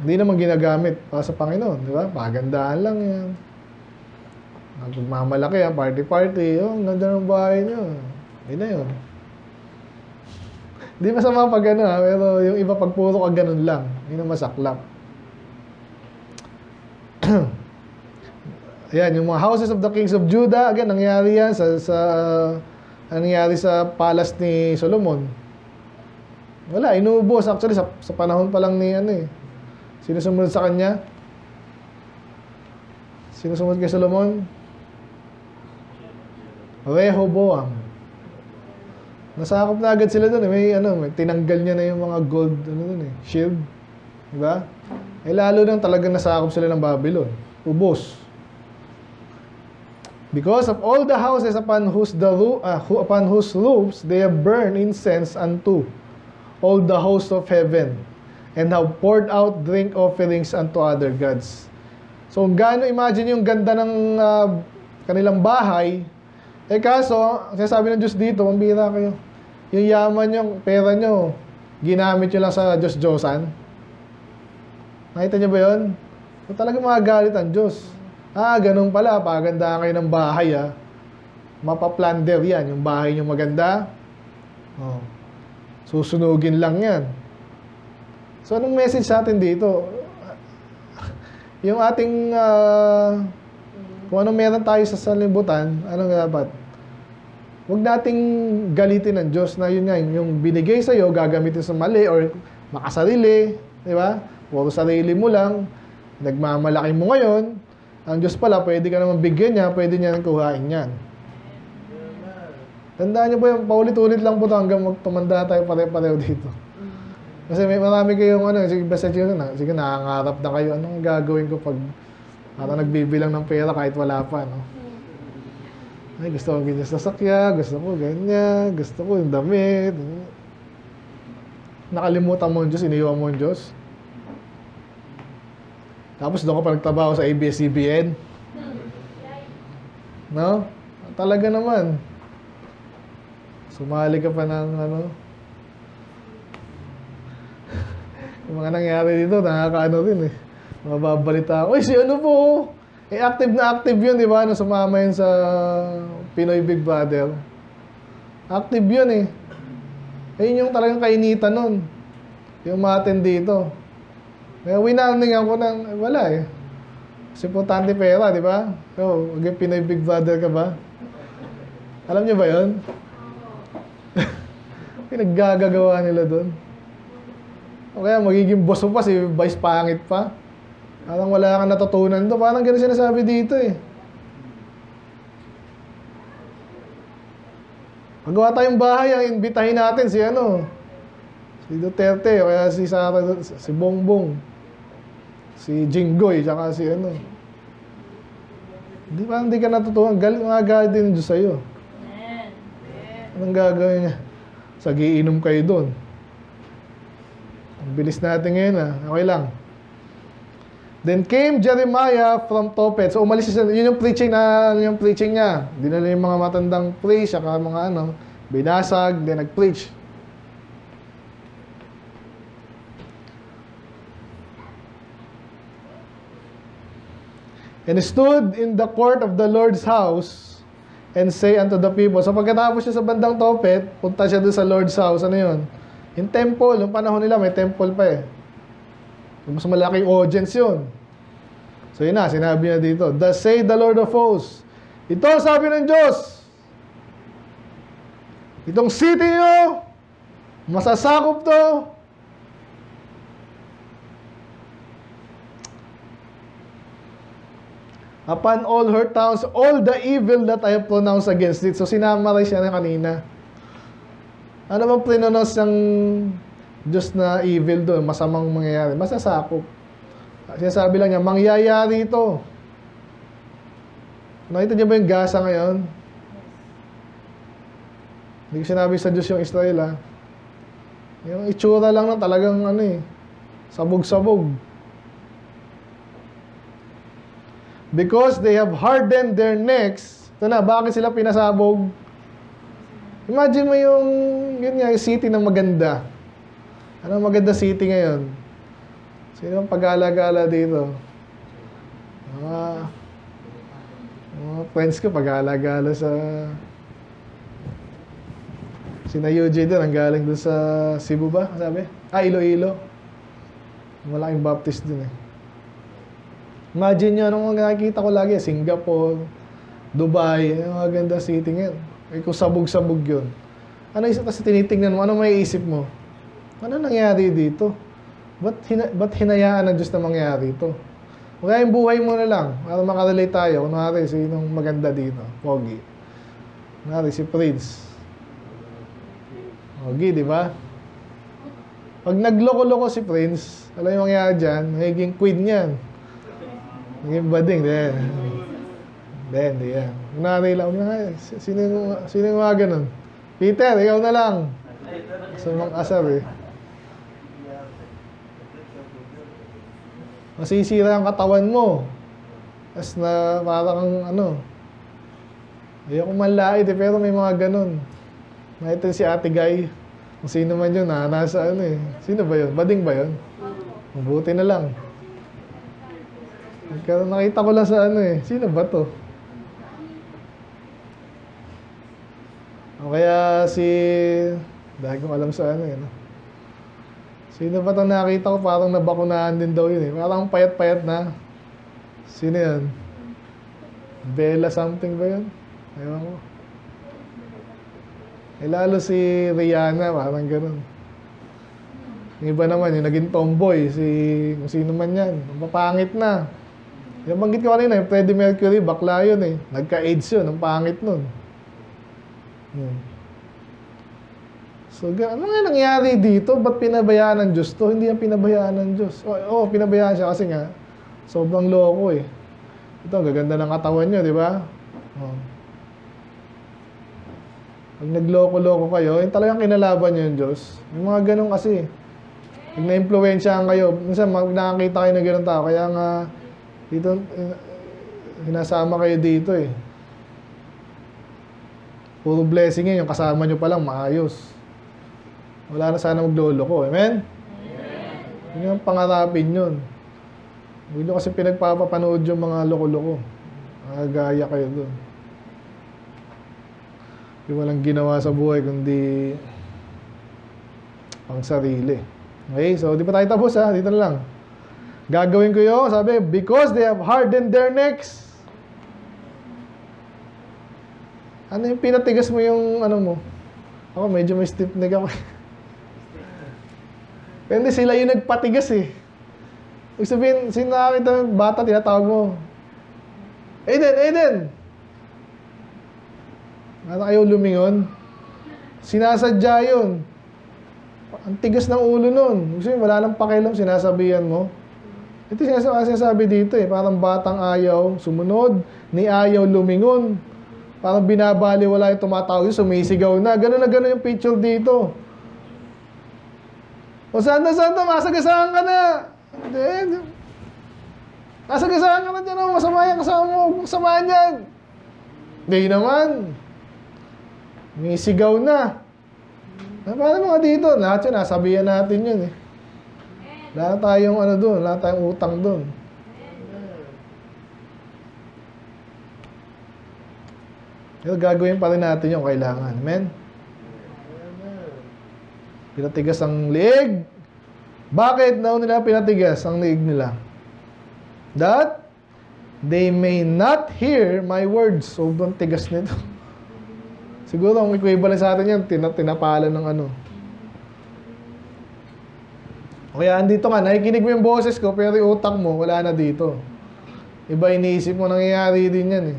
[SPEAKER 2] Hindi naman ginagamit para sa Panginoon. Diba? Pagandahan lang yan. Pagmamalaki yan, party-party. Oh, ang ganda ng bahay nyo. Yun na yun. Hindi masama pag ano ha, pero yung iba pag puro ka ganun lang. Yun ang masaklap. Ayan, yung mga houses of the kings of Judah, again, nangyari yan nangyari sa palace ni Solomon. Wala, inubos. Actually, sa panahon pa lang ni sino sumunod sa kanya? Sino sumunod kay Solomon? Rehoboam. Nasakop na agad sila doon. May tinanggal niya na yung mga gold, shield. Diba? Eh, lalo nang talagang nasakop sila ng Babylon. Ubos. Because of all the houses upon whose roofs they have burned incense unto all the hosts of heaven, and have poured out drink offerings unto other gods. So, gaano imagine yung ganda ng kanilang bahay, eh kaso, sinasabi ng Diyos dito, mambira kayo. Yung yaman nyo, pera nyo, ginamit nyo lang sa Diyos-Diyosan. Nakita nyo ba yun? So, talagang magagalit ang Diyos. Ganun pala, paganda kayo ng bahay mapaplander yan, yung bahay nyo maganda. Susunugin lang yan. So, anong message sa atin dito? Yung ating, kung anong meron tayo sa sanlibutan, anong dapat? Huwag nating galitin ng Diyos na yun nga, yung binigay sa'yo, gagamitin sa mali or makasarili, di ba? Puro sarili mo lang, nagmamalaki mo ngayon, ang Diyos pala, pwede ka naman bigyan niya, pwede niya nang kuhain yan. Tandaan niyo po yung paulit-ulit lang po ito hanggang tumanda tayo pare-pareho dito. Kasi may marami kayong sige, nakangarap na kayo, anong gagawin ko pag nagbibilang ng pera kahit wala pa, no? Ay, gusto ko ganyan sasakya, gusto ko ganyan, gusto ko yung damit. Nakalimutan mo yung Diyos, iniwan mo yung Diyos. Tapos doon ka pa nagtrabaho sa ABS-CBN. No? Talaga naman. Sumali ka pa ng Yung mga nangyari dito, nakakaano rin eh. Mababalita. Uy, si ano po? Eh, active na active yun, di ba? Nung sumama yun sa Pinoy Big Brother. Active yun eh. Ayun yung talagang kainitan nun. Yung matin dito. Kaya winarning ako ng, wala eh. Kasi importante pera, di ba? So, maging Pinoy Big Brother ka ba? Alam niyo ba yun? Pinaggagawa nila doon. O kaya magiging boss mo pa, si Vice Pangit pa. Parang wala kang natutunan doon. Parang gano'n sinasabi dito eh. Magawa tayong bahay, ang imbitahin natin si ano, si Duterte, o kaya si Sara, si Bongbong, si Jinggoy, tsaka si ano. Di ba hindi ka natutunan? Mga galit din Diyos sa'yo. Anong gagawin niya? Sagiinom kayo doon. Ang bilis natin ngayon Okay lang. Then came Jeremiah from Tophet. So umalis siya. Yun yung preaching niya. Dinala yung mga matandang priest, saka mga binasag, then nag-preach. And stood in the court of the Lord's house and say unto the people. So pagkatapos siya sa bandang Tophet, punta siya doon sa Lord's house. Ano yun? Yung temple. Yung panahon nila, may temple pa eh. Mas malaking audience yun. So yun na, sinabi niya dito, thus say the Lord of hosts. Ito sabi ng Diyos. Itong city nyo, masasakop to. Upon all her towns, all the evil that I have pronounced against it. So sinamaray siya na kanina. Ano bang pronounce ng Diyos na evil doon? Masamang mangyayari. Masasakop. Sinasabi lang niya, mangyayari ito. Nakita niyo ba yung Gaza ngayon? Hindi ko sinabi sa Diyos yung Israel Yung itsura lang na talagang sabog-sabog. Because they have hardened their necks. Ito na, bakit sila pinasabog? Imagine mo yung city na maganda. Ano maganda city ngayon? Sino ang pag-alagala dito? Mga friends ko pag-alagala sa... Sina UJ doon, ang galing doon sa Cebu ba? Sabi? Iloilo. Malaking Baptist doon Imagine nyo, anong nakikita ko lagi, Singapore, Dubai, mga ganda city ngayon. Kung sabog-sabog yun. Ano isa kasi tinitingnan mo, ano may isip mo? Ano nangyari dito? Ba't hinayaan ng Diyos na mangyari ito? Kaya yung buhay mo na lang, para makarelate tayo. Kunwari, sinong maganda dito? Pogi. Kunwari, si Prince. Pogi, di ba? Pag nagloko-loko si Prince, alam yung mangyari dyan, magiging queen yan. Naging bading, din. Hindi yan. Kunwari lang, sino yung mga ganun? Peter, ikaw na lang. Sa mga asar Masisira ang katawan mo. As na parang ayoko manlait pero may mga ganun. Nakita si Ate Guy. Kung sino man yun, nasa Sino ba yun? Bading ba yun? Mabuti na lang. Nakita ko lang sa Sino ba to? O kaya dahil kong alam sa Sino ba ito nakita ko? Parang nabakunahan din daw yun Parang payat-payat na. Sino yan? Bella something ba yun? Ewan ko. Lalo si Rihanna, parang ganun. Yung iba naman, yung naging tomboy, kung sino man yan. Mapangit na. Yung banggit ko kanina, yung Freddie Mercury, bakla yun Nagka-AIDS yun, ang pangit nun. So, ano nga nangyari dito? Ba't pinabayaan ng Diyos to? Hindi yan pinabayaan ng Diyos. Oo, pinabayaan siya kasi nga, sobrang loko Ito, ang gaganda ng katawan nyo, di ba? Pag nagloko-loko kayo, yung talagang kinalaban nyo yung Diyos. Yung mga ganun kasi. Pag na-impluensyahan kayo, minsan nakakita kayo ng ganun tao, kaya nga, dito, hinasama kayo dito Puro blessing yung kasama nyo palang maayos. Wala na sana magloloko. Amen? Amen. Yun yung pangarapin yun. Huwag nyo kasi pinagpapapanood yung mga loko-loko. Gaya kayo doon. Yung walang ginawa sa buhay kundi pang sarili. Okay, so di pa tayo tapos ha, dito na lang. Gagawin ko yun, sabi, because they have hardened their necks. Ano yung pinatigas mo yung ano mo? Ako medyo may stiff neck ako. Hindi, sila yung nagpatigas eh. Ibig sabihin, sino nakakita ng bata, tinatawag mo. Aiden, Aiden! Ano kayo lumingon? Sinasadya yun. Ang tigas ng ulo nun. Ibig sabihin, wala nang pakialam, sinasabihan mo. Ito sinasabi dito eh, parang batang ayaw sumunod, ni ayaw lumingon. Parang binabaliwala yung tumatawag, sumisigaw na. Gano'n na gano'n yung picture dito. O santa, masagasaan ka na. Hindi. Masagasaan ka na dyan, oh. Masama yan kasama mo. Masama yan. Hindi naman. May sigaw na. Paano mga dito? Lahat yun, nasabihan natin yun eh. Lahat tayong ano doon, lahat tayong utang doon. Pero gagawin pa rin natin yung kailangan. Amen? Pinatigas ang liig. Bakit daw nila pinatigas ang liig nila? That they may not hear my words. Sobrang tigas nito. Siguro ang equivalent sa atin yan, tinapalan ng ano. Kaya andito nga, nakikinig mo yung boses ko, pero yung utak mo, wala na dito. Iba iniisip mo, nangyayari din yan eh.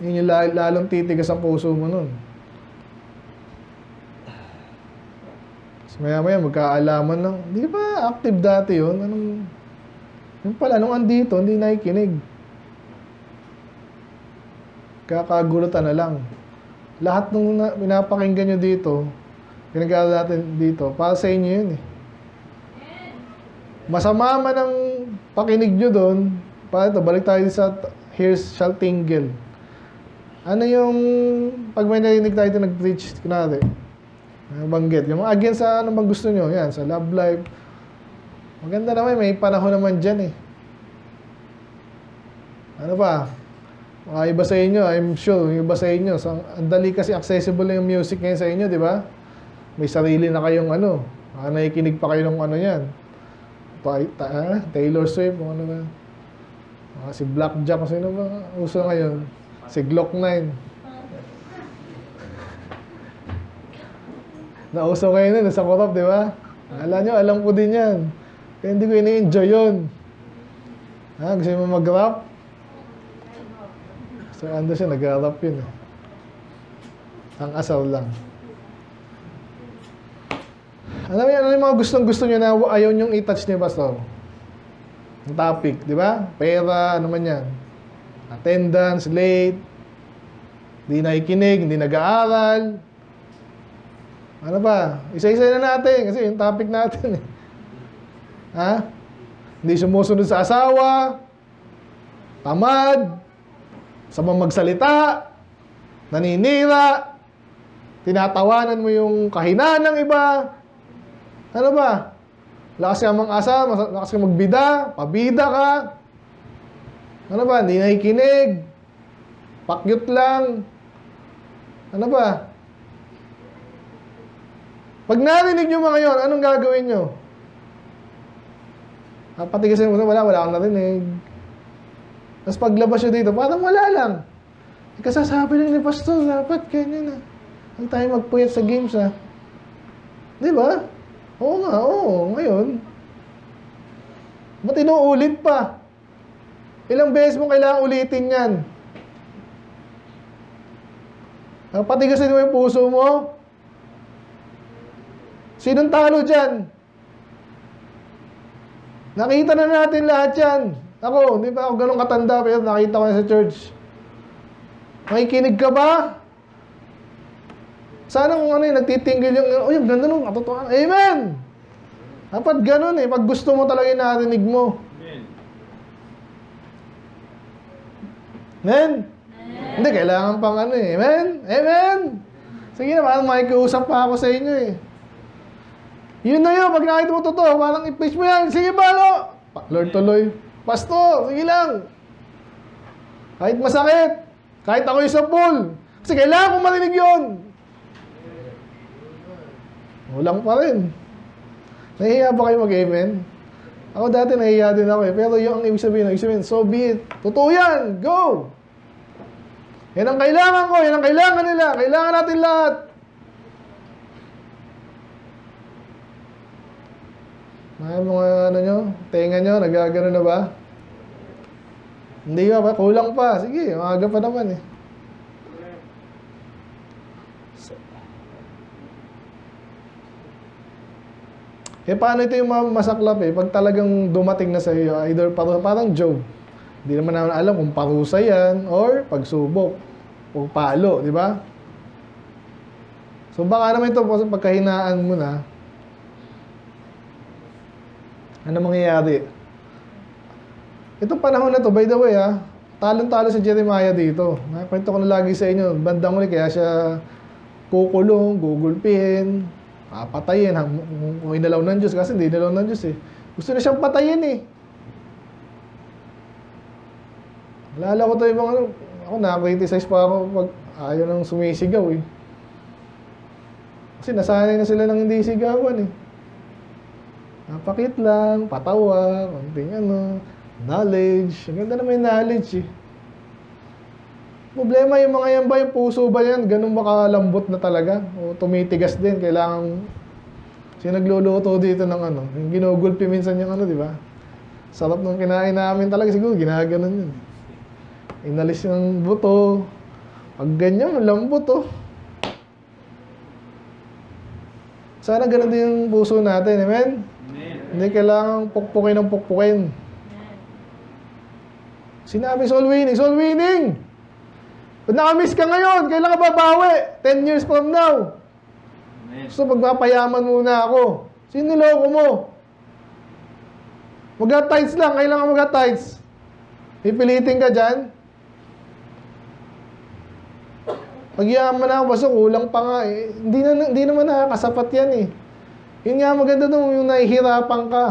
[SPEAKER 2] Yun yung lalong titigas ang puso mo nun. So, maya-maya, magkaalaman lang. Hindi ba active dati yun? Yung pala, nung andito, hindi nakikinig. Kakagulutan na lang. Lahat nung pinapakinggan nyo dito, pinag-aaral natin dito, para sa inyo yun eh. Masama man ang pakinig nyo doon, para ito, balik tayo sa ears shall tingle. Ano yung, pag may narinig tayo ito nag-preach, kunwari, banggit, yung mga against sa ano bang gusto nyo, yan, sa love life. Maganda naman, may panahon naman dyan eh. Ano ba? Mga iba sa inyo, I'm sure, yung iba sa inyo, ang dali kasi accessible na yung music ngayon sa inyo, di ba? May sarili na kayong ano, nakikinig pa kayo ng ano yan. Taylor Swift, ano ba? Si Blackjack, sino ba uso ngayon? Si Glock 9. Nauso ngayon nun, sa korap, di ba? Alam ko din yan. Kaya hindi ko ini-enjoy yun. Gusto mo mag-rap? So, ando siya, nag-rap yun. Ang asal lang. Ano yung mga gustong-gusto nyo na ayaw nyong i-touch ni Pastor? Ang topic, di ba? Pera, ano man yan. Attendance, late, hindi nakikinig, hindi nag-aaral. Ano ba? Isa-isa na natin kasi yung topic natin eh. Hindi sumusunod sa asawa, tamad, samang magsalita, naninira, tinatawanan mo yung kahinaan ng iba. Ano ba? Lakas ka mang-asa, lakas ka magbida, pabida ka. Ano ba? Hindi nakikinig. Pakyut lang. Ano ba? Pag narinig nyo mga yun, anong gagawin nyo? Patigasin mo, wala kang narinig. Tapos paglabas nyo dito, parang wala lang. Kasasabi lang ni Pastor, dapat ganyan na. Huwag tayo magpuyat sa games ha. Di ba? Oo nga, oo. Ngayon, ba't inuulit pa? Ilang beses mo kailangan ulitin yan? Patigasin mo yung puso mo? Sinong talo dyan? Nakita na natin lahat yan. Ako, hindi pa ako ganun katanda, pero nakita ko na sa church. Makikinig ka ba? Sana kung ano yung nagtitinggil yung ganda nung katotohanan. Amen! Dapat ganun eh. Pag gusto mo talaga yung narinig mo. Amen? Amen? Hindi, kailangan pang ano eh. Amen? Amen? Sige na, parang makikiusap pa ako sa inyo eh. Yun na yun, pag nakita mo totoo, parang i-preach mo yan, sige balo! Lord tuloy, Pastor, sige lang. Kahit masakit, kahit ako yung sa pool, kasi kailangan kong marinig yun. Walang pa rin. Nahihiya ba kayo mag-amen? Ako dati nahihiya din ako eh. Pero yung ang ibig sabihin, so be it. Totoo yan! Go! Yan ang kailangan ko, yan ang kailangan nila. Kailangan natin lahat. Mga ano nyo, tenga nyo, nagagano na ba? Hindi ba? Kulang pa. Sige, maaga pa naman eh. Paano ito yung masaklap eh? Pag talagang dumating na sa iyo, either parang Job. Hindi naman naman alam kung parusa yan or pagsubok o palo, di ba? So baka naman ito pagkahinaan mo na, ano mangyayari? Itong panahon na to, by the way talon-talo si Jeremiah dito. Nakwento ko na lagi sa inyo, bandang uli kaya siya kukulong, gugulpihin, patayin kung inalaw ng Diyos kasi hindi inalaw ng Diyos eh. Gusto na siyang patayin eh. Alala ko tayo mga ako na-criticize pa ako pag ayaw nang sumisigaw eh. Kasi nasanay na sila ng hindi sigawan eh. Napakit lang, patawa, konting knowledge. Ang ganda naman yung knowledge eh. Problema yung mga yan ba, yung puso ba yan, ganun ba kalambot na talaga? O tumitigas din, kailangan, siya nagluluto dito ng yung ginugulpi minsan yung di ba? Sarap nung kinain namin talaga, siguro ginaganon yun. Inalis yung buto, pag ganyan, lambot Sana ganun din yung puso natin, amen? Hindi kailangan pukpukin ng pukpukin. Sinabi soul winning! Kung nakamiss ka ngayon, kailan ka babawi? 10 years from now. So, magpapayaman muna ako. Sino niloko mo? Mag-tights lang. Kailan ka mag-tights? Pipilitin ka dyan? Pag-yaman na ako, basta kulang pa nga eh. Hindi naman nakakasapat yan eh. Yun nga maganda doon, yung nahihirapan ka.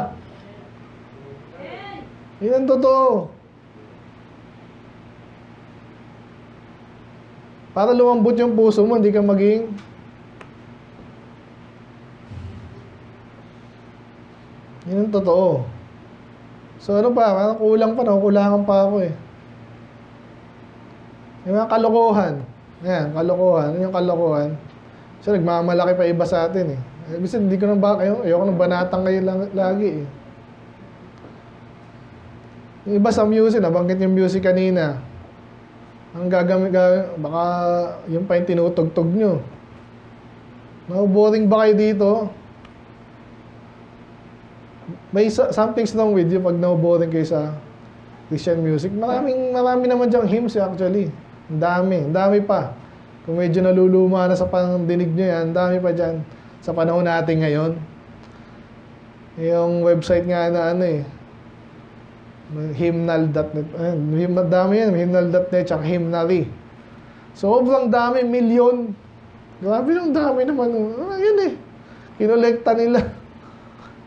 [SPEAKER 2] Yun ang totoo. Para lumambot yung puso mo, hindi ka maging yun ang totoo. So ano pa, parang kulang pa, kulangan pa ako eh. Yung mga kalokohan. Ayan, kalokohan. Ano yung kalokohan? So nagmamalaki pa iba sa atin eh. Kasi hindi ko nang ayoko nang banatang kayo lagi eh. Yung iba sa music, nabanggit yung music kanina. Ang gagamit, baka yung pa yung tinutugtog nyo. Boring ba kayo dito? May something's wrong with you pag boring kayo sa Christian music. Marami naman dyang hymns actually. Ang dami pa. Kung medyo naluluma na sa pandinig nyo yan, ang dami pa dyan sa panahon natin ngayon. Yung website nga na hymnal.net. Dami yan, hymnal.net tsaka hymnary. Sobrang dami, milyon. Grabe yung dami naman. Yun eh. Kinolekta nila.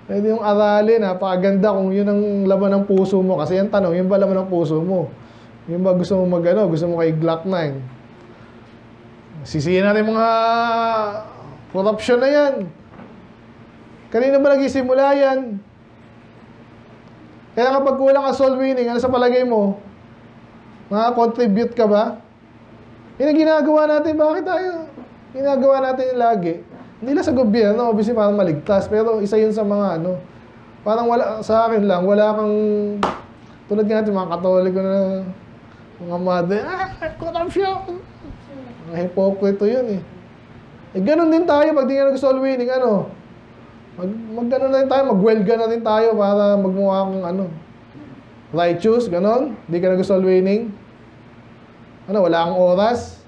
[SPEAKER 2] Pwede yung aralin, napakaganda kung yun ang laman ng puso mo. Kasi yung tanong, yun ba laman ng puso mo? Yun ba gusto mo gusto mo kay Glock 9? Sisihin natin mga corruption na yan. Kanina ba nagsisimula yan? Kaya kapag kulang ka soul winning, ano sa palagay mo? Makaka-contribute ka ba? Yun ang ginagawa natin. Bakit tayo? Ginagawa natin yung lagi. Hindi lang sa gobyerno, obviously parang maligtas. Pero isa yun sa mga parang wala, sa akin lang, wala kang, tulad nga natin mga Katoliko na, mga mother, corruption! Mga hipokrito yun eh. Ganun din tayo pag di nga nag-soul winning, Mag-ano na rin tayo, mag-welga na rin tayo para magmukha kang righteous, ganon. Hindi ka nag-soul winning. Wala kang oras.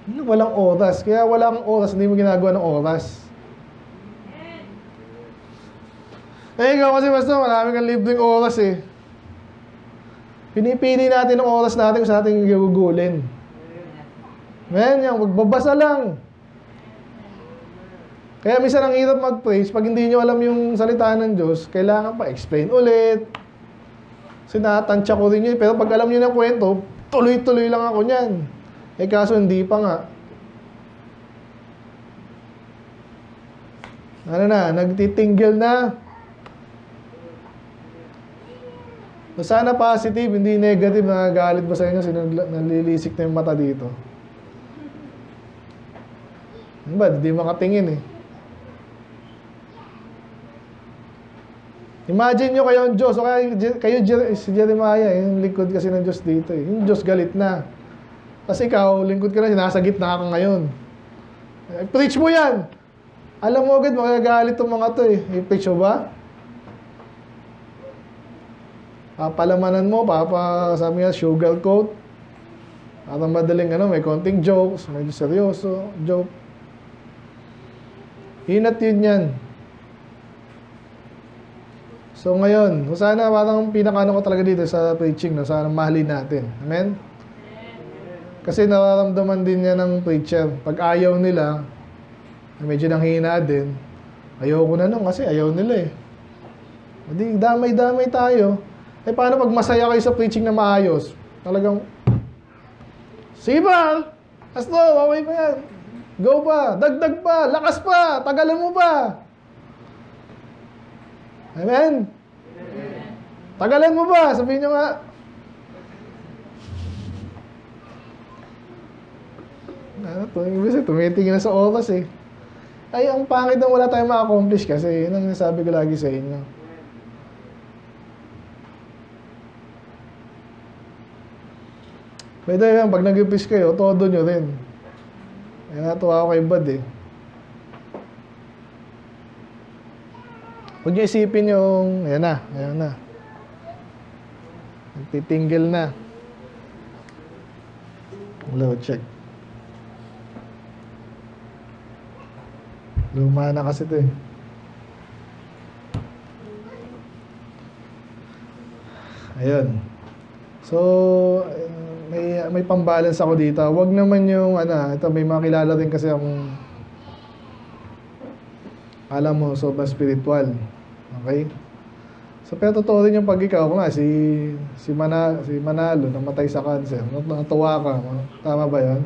[SPEAKER 2] Walang oras. Kaya wala kang oras, hindi mo ginagawa ng oras. Ikaw kasi basta marami kang libreng oras eh. Pinipili natin ang oras natin kung saan natin gugulin. Men, yan, magbabasa lang. Kaya minsan ang hirap mag-praise, pag hindi nyo alam yung salita ng Diyos, kailangan pa explain ulit. Sinatansya ko rin yun. Pero pag alam nyo ng kwento, tuloy-tuloy lang ako niyan. Eh kaso hindi pa nga. Ano na, nagtitinggil na. So, sana positive, hindi negative. Nagagalit ba sa inyo? Sino nalilisik na yung mata dito? Ano ba? Hindi makatingin eh. Imagine nyo kayo ang Diyos, o kayo si Jeremiah, yung lingkod kasi ng Diyos dito eh. Yung Diyos galit na. Tapos ikaw, lingkod ka na, nasa gitna ka ngayon. Preach mo yan! Alam mo agad, magagalit itong mga to eh. I-preach mo ba? Papalamanan mo, sabi nga, sugarcoat. At ang madaling may konting jokes, medyo seryoso, joke. Hinat yun yan. So ngayon, sana parang pinakaano ko talaga dito sa preaching, no? Sana mahalin natin. Amen? Kasi nararamdaman din niya ng preacher. Pag ayaw nila, medyo nanghihina din. Ayoko na nun kasi ayaw nila eh. Hindi, damay-damay tayo. Eh paano pag masaya kayo sa preaching na maayos? Talagang, Sibal! Asto, okay pa yan. Go pa, dagdag pa, lakas pa, tagalan mo pa. Amen? Tagalan mo ba? Sabihin nyo nga. Tumitingin na sa oras eh. Ay, ang pangit na wala tayong ma-accomplish kasi yun ang nasabi ko lagi sa inyo. Pwede yan, pag nag-upis kayo, todo nyo rin. Kaya natuwa ako kay Bad eh. Huwag nyo isipin yung, ayan na. Nagtitinggil na. Load check. Luma na kasi ito eh. Ayun. So, may pambalance ako dito. Huwag naman yung, ito may mga kilala din kasi akong, alam mo, sobrang spiritual. Okay? So, pero totoo rin yung pag ikaw, si Manalo, namatay sa cancer. Natuwa ka. Tama ba yan?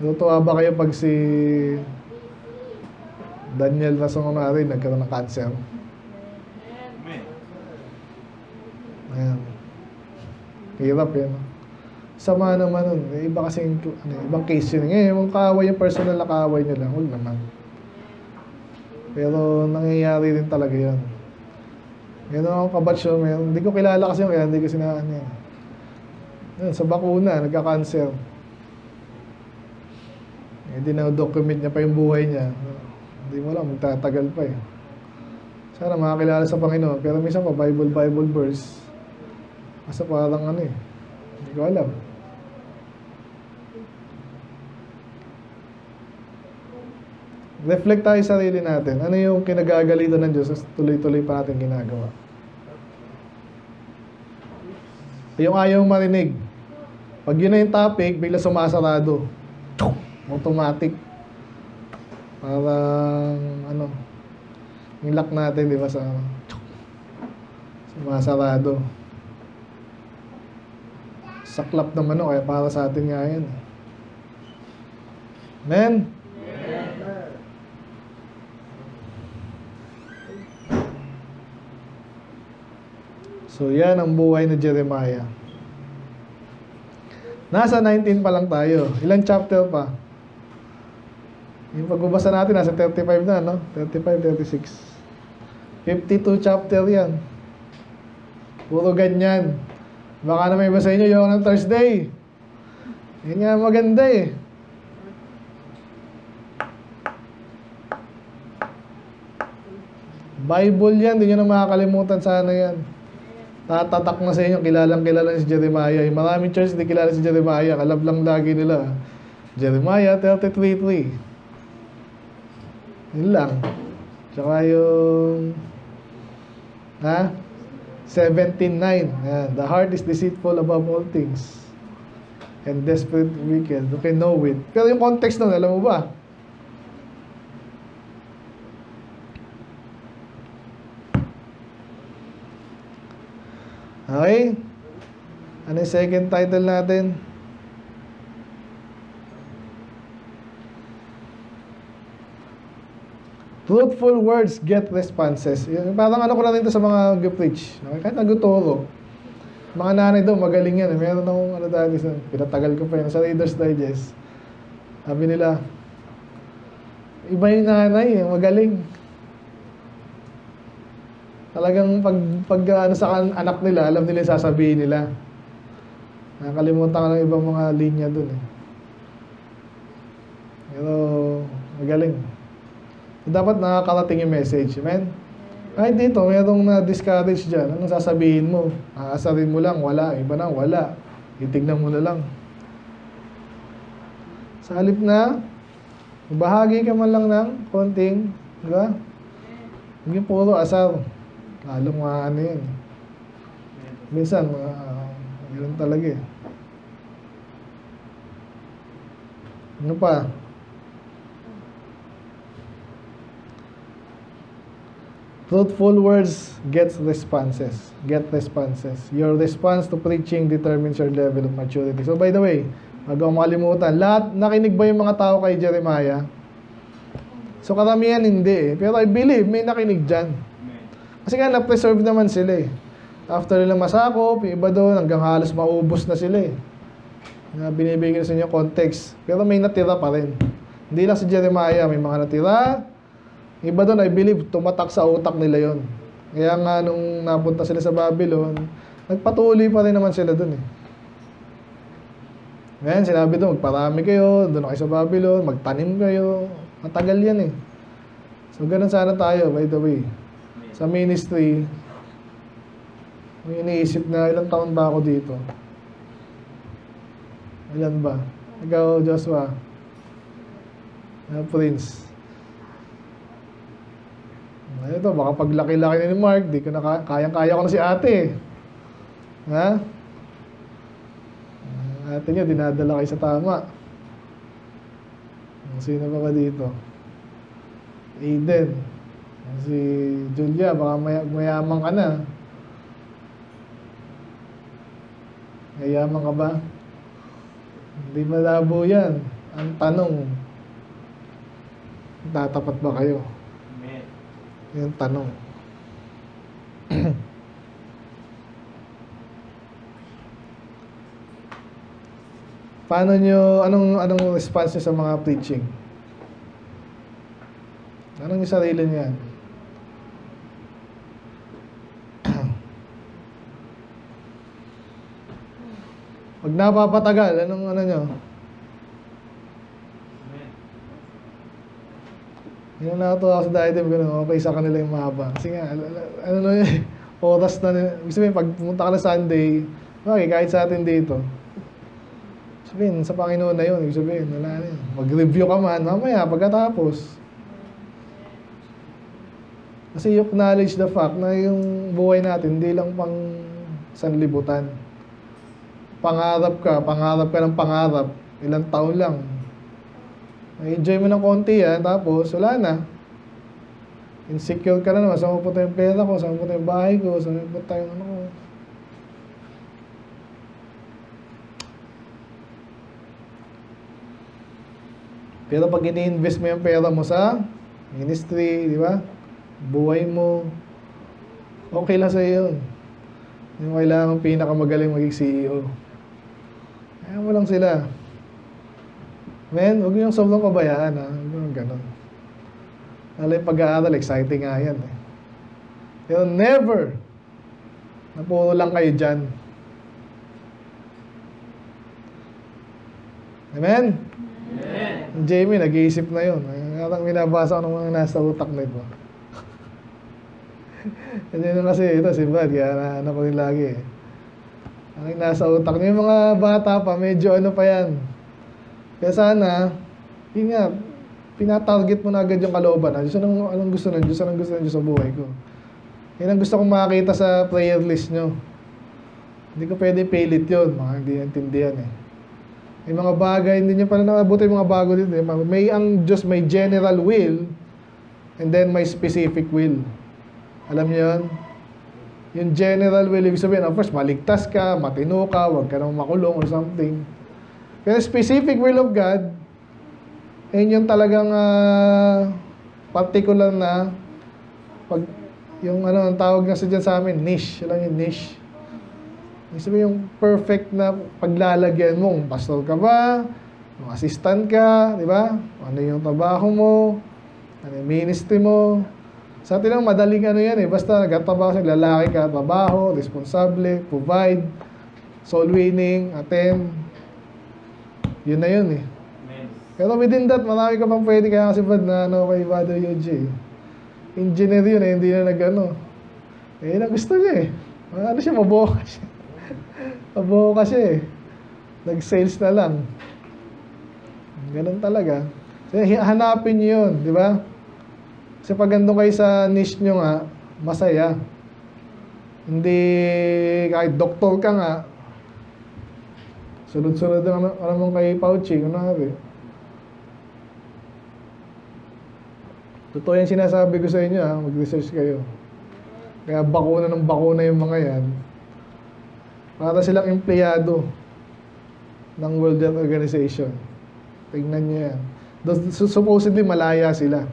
[SPEAKER 2] Natuwa ba kayo pag si Daniel Nasongonari nagkaroon ng cancer? Ayan. Hirap yan. Sama naman nun. Iba kasi, ibang case yun. Ngayon, yung kaaway, yung personal na kaaway nyo lang, huwag naman. Pero nangyayari rin talaga yan. Yan ako kabatch yun. Hindi ko kilala kasi kaya hindi ko sinaan yan. Yan, sa bakuna, nagka-cancer. Hindi na-document niya pa yung buhay niya. Hindi mo alam, magtatagal pa eh. Sana makakilala sa Panginoon. Pero minsan pa, Bible verse. Asa parang hindi ko alam. Reflect tayo sa sarili natin. Ano yung kinagagalitan ng Diyos at tuloy-tuloy pa natin ginagawa? Yung ayaw marinig. Pag yun na yung topic, bigla sumasarado. Automatic. Parang, yung lock natin, di ba, sumasarado. Saklap naman kaya para sa atin nga yan. Amen? So, yan ang buhay ni Jeremiah. Nasa 19 pa lang tayo. Ilang chapter pa? Yung pagbabasa natin, nasa 35 na, no? 35, 36. 52 chapter yan. Puro ganyan. Baka na may basa inyo yung ng Thursday. Yan nga maganda eh. Bible yan, hindi nyo na makakalimutan sana yan. Tatatak na sa inyo, kilalang-kilala si Jeremiah. Maraming church hindi kilala si Jeremiah. Kalab lang lagi nila. Jeremiah 33:3. Yun lang. Tsaka yung 17:9. Yan. The heart is deceitful above all things and desperate wicked. Okay, know it. Pero yung context nun, alam mo ba? Okay? Ano yung second title natin? Truthful words get responses. Yung parang ano ko na rin ito sa mga preach. Okay? Kahit naguturo. Mga nanay daw, magaling yan. Meron akong ano dati, pinatagal ko pa yun sa Reader's Digest. Sabi nila, iba yung nanay, magaling. Talagang pag ano sa anak nila, alam nila yung sasabihin nila. Nakalimutan ko ng ibang mga linya dun eh. Pero, magaling. Dapat nakakarating yung message, amen? Kahit dito, mayroong na-discourage dyan. Anong sasabihin mo? Aasarin mo lang, wala. Iba na, wala. Itignan mo na lang. Sa halip na, bahagi ka man lang ng konting, di ba? Hindi puro asar. Lalong ano yun. Minsan, yun talaga eh. Ano pa? Truthful words get responses. Get responses. Your response to preaching determines your level of maturity. So by the way, bago makalimutan, lahat nakinig ba yung mga tao kay Jeremiah? So karamihan hindi eh. Pero I believe may nakinig dyan. Kasi nga na-preserve naman sila eh. After nila masakop, yung iba doon hanggang halos maubos na sila eh. Na binibigyan sa inyo context. Pero may natira pa rin. Hindi lang si Jeremiah, may mga natira. Iba doon, I believe, tumatak sa utak nila yon. Kaya nga, nung napunta sila sa Babylon, nagpatuloy pa rin naman sila doon eh. Ngayon, sinabi doon, magparami kayo, doon kayo sa Babylon, magtanim kayo. Matagal yan eh. So, ganun sana tayo, by the way. Sa ministry, may iniisip na, ilang taon ba ako dito? Ilan ba? Ikaw, Joshua? Prince? Ito, baka paglaki-laki ni Mark, di ko na kayang-kaya ko na si ate. Ha? Ate niyo, dinadala kayo sa tama. Sino pa dito? Aiden. Si Julia, baka mayaman ka na. Mayaman ka ba? Hindi malabo yan. Ang tanong, tatapat ba kayo? Yung tanong. Paano nyo, anong response nyo sa mga preaching? Anong yung sarili nyo yan? Pag napapatagal, anong ano nyo? Yung natuwa ako sa diagram, gano'n, okay sa kanila yung mahaba. Kasi nga, ano na yun, oras na, gusto mo pag pumunta ka na Sunday, okay, kahit sa atin dito, sabihin, sa Panginoon na yun, sabihin, wala na yun. Mag-review ka man, mamaya, pagkatapos. Kasi you acknowledge the fact na yung buhay natin, hindi lang pang sanlibutan. Pangarap ka ng pangarap, ilang taon lang. Enjoy mo ng konti yan, tapos wala na. Insecure ka na naman, saan mapunta yung pera ko, saan mapunta yung bahay ko, saan mapunta yung ano ko. Pero pag ini-invest mo yung pera mo sa ministry, di ba? Buhay mo, okay lang sa'yo yun. Yung kailangan pinakamagaling maging CEO. Kaya mo lang sila. Men, huwag niyong sobrang pabayaan, ha? Huwag niyong ganun. Lalo yung pag-aaral, exciting nga yan, eh. Pero never, na puro lang kayo dyan. Amen? Amen. Jamie, nag-iisip na yun. Parang binabasa ko ng mga nasa utak nito. Kasi ito, si Brad, kaya ano ko rin lagi, eh. Ang nasa utak niyo, yung mga bata pa, medyo ano pa yan. Kaya sana, yun nga, pinatarget mo na agad yung kalooban. Diyos, anong gusto ng Diyos? Anong gusto ng Diyos sa buhay ko? Yan ang gusto kong makakita sa prayer list nyo. Hindi ko pwede pilit yun. Mga hindi naintindihan eh. May mga bagay, hindi niya pala nakabuti yung mga bago dito. May ang Diyos, may general will, and then may specific will. Alam niyo yun? Yung general will, ibig sabihin, of course, maligtas ka, matino ka, huwag ka nang makulong or something. Pero specific will of God, yun yung talagang particular na pag yung ang tawag nga sa dyan sa amin, niche. Alam yung niche. Sabi yung perfect na paglalagyan mo. Pastor ka ba? Yung assistant ka, di ba? Ano yung trabaho mo? Ano yung ministry mo? Sa atin lang, madaling yan eh. Basta nagtatrabaho sa lalaki ka, trabaho, responsable, provide, soul winning, attend. Yun na yun eh. Pero within that, marami ka pang pwede. Kaya kasi bad na kay Father UJ. Engineer yun eh, hindi na yun ang gusto niya eh. Ano siya, maboka siya. Maboka siya eh. Nag-sales na lang. Ganun talaga. So, hanapin niyo yun, di ba? Kasi pag andun kayo sa niche nyo nga, masaya. Hindi, kahit doktor ka nga, sunod-sunod ang mong kay Fauci, Totoo yung sinasabi ko sa inyo, mag-research kayo. Kaya bakuna ng bakuna yung mga yan. Para silang empleyado ng World Health Organization. Tingnan nyo yan. Supposedly malaya sila.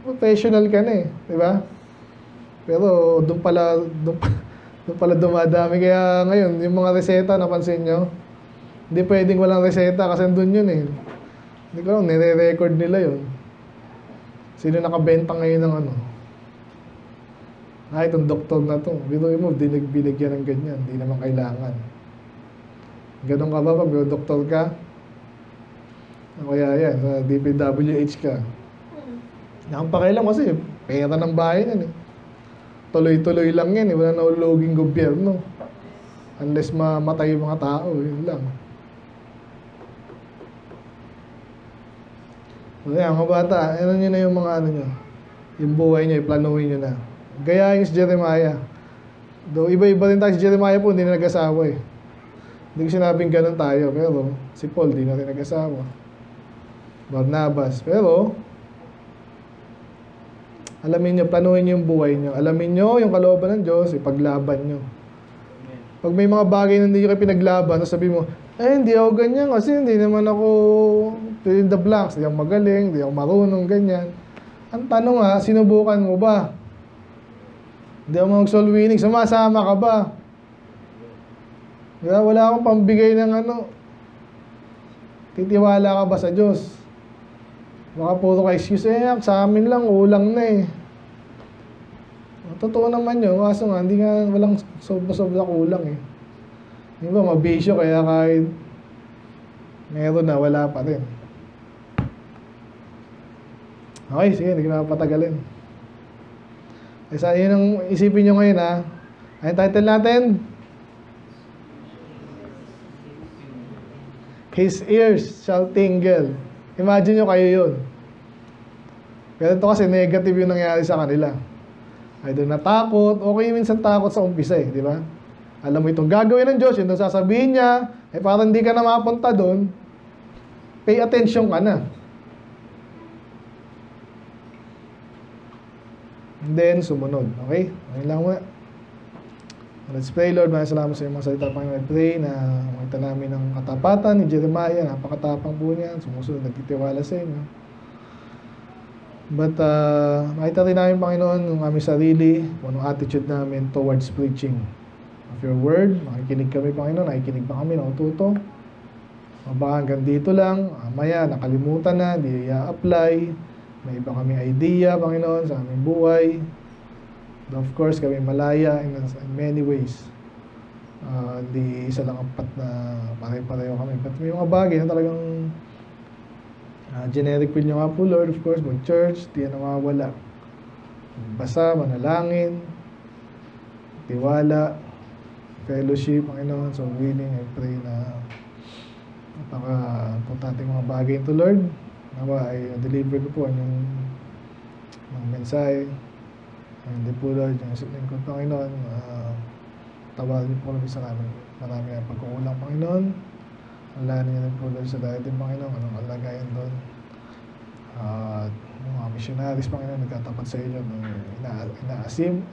[SPEAKER 2] Professional ka na eh, di ba? Pero doon pala dumadami. Kaya ngayon, yung mga reseta, napansin nyo? Hindi pwedeng walang reseta kasi doon yun eh. Hindi ko lang, nire-record nila yun. Sino nakabenta ngayon ng itong doktor na to. Binoy mo, di nagbinigyan ng ganyan. Di naman kailangan. Ganon ka ba pag may doktor ka? O kaya yan, sa DPWH ka. Nakapakialam kasi, pera ng bayan yan eh. Tuloy-tuloy lang yan eh. Wala na uloging gobyerno. Unless mamatay yung mga tao, yun lang. Kaya mga bata, ano nyo na yung mga nyo, yung buhay nyo, iplanuhin nyo na. Gayahin si Jeremiah. Though iba-iba rin tayo si Jeremiah po, hindi na nag-asawa eh. Hindi ko sinabing ganun tayo, pero si Paul, hindi na rin nag-asawa. Barnabas, pero alamin nyo, planuhin nyo yung buhay nyo. Alamin nyo yung kalooban ng Diyos, ipaglaban nyo. Pag may mga bagay na hindi nyo kayo pinaglaban, sabi mo, hindi ako ganyan kasi hindi naman ako fill in the blanks, hindi ako magaling, hindi ako marunong, ganyan. Ang tanong sinubukan mo ba? Hindi ako mag-soul winning, sumasama ka ba? Wala akong pambigay ng titiwala ka ba sa Diyos? Baka puro ka excuse, sa amin lang, ulang na eh. Totoo naman yun, kaso nga, walang sobra-sobra kulang eh. Di ba, mabisyo, kaya kahit meron na, wala pa rin. Okay, sige, hindi ko na patagalin. Yun ang isipin nyo ngayon Ang title natin? His ears shall tingle. Imagine nyo kayo yun. Pero ito kasi negative yung nangyari sa kanila. Either natakot, okay minsan takot sa umpisa di ba? Alam mo itong gagawin ng Diyos, yun ang sasabihin niya, parang hindi ka na mapunta doon, pay attention ka na. And then, sumunod. Okay? Okay lang muna. Let's pray, Lord. Maraming salamat sa iyong mga salita, Panginoon. I pray na makita namin ang katapatan ni Jeremiah. Napakatapang po niya. Sumusunod, nagtitiwala sa inyo. But, makita rin namin, Panginoon, yung aming sarili, kung anong attitude namin towards preaching of your word. Makikinig kami, Panginoon. Nakikinig pa kami, natututo. Baka hanggang dito lang. Maya, nakalimutan na, di i-apply. May iba kami idea, Panginoon, sa aming buhay. But of course, kami malaya in many ways. Hindi isa lang apat na pare-pareho kami. But may mga bagay na talagang generic will nyo nga po, Lord, of course, mag-church, di yan nawawala. Basa, manalangin, tiwala, fellowship, Panginoon. So, willing, I pray na napaka-importante mga bagay ito, Lord. Nawa ay deliver ko po yung mensahe. Hindi po, Lord, yung lingkod, Panginoon. Tawarin po kami sa namin. Marami ang pagkukulang, Panginoon. Alanin niyo rin po doon sa dating Panginoon, anong kalagayan doon. At yung mga missionaries, Panginoon, nagkatapat sa inyo,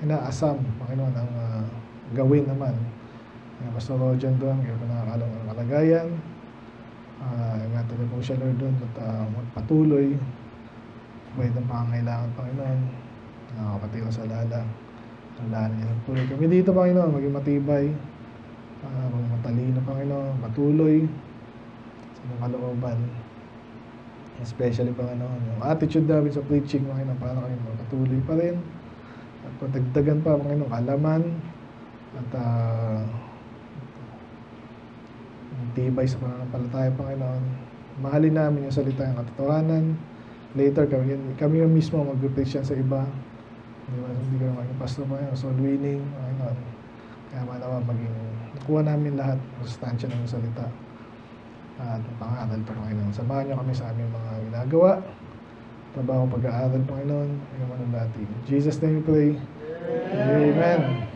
[SPEAKER 2] inaasam, Panginoon, ang gawin naman. Pastor Rojan doon, kaya pa nakakalang ang kalagayan. Ingatan niyo po siya, Lord, doon, at magpatuloy. May ng pangangailangan, Panginoon, nakakapatira sa lala. Alanin niyo po rin kami dito, Panginoon, maging matibay, maging matalino, Panginoon, patuloy sa mga kalooban. Especially, Panginoon, yung attitude namin sa preaching, Panginoon, para kami magpatuloy pa rin. At patagdagan pa, Panginoon, kalaman. At tibay sa pananampalataya, Panginoon. Mahalin namin yung salita ng katotohanan. Later, kami yung mismo mag-preach yan sa iba. Hindi kami maging pastor, Panginoon, soul winning, Panginoon. Kaya manawa maging nakuha namin lahat ng sustansya ng salita. At pangaral pa, Panginoon. Samahan niyo kami sa aming mga ginagawa. Trabaho pag-aaral, Panginoon. Ngayon dati. In Jesus' name we pray. Amen.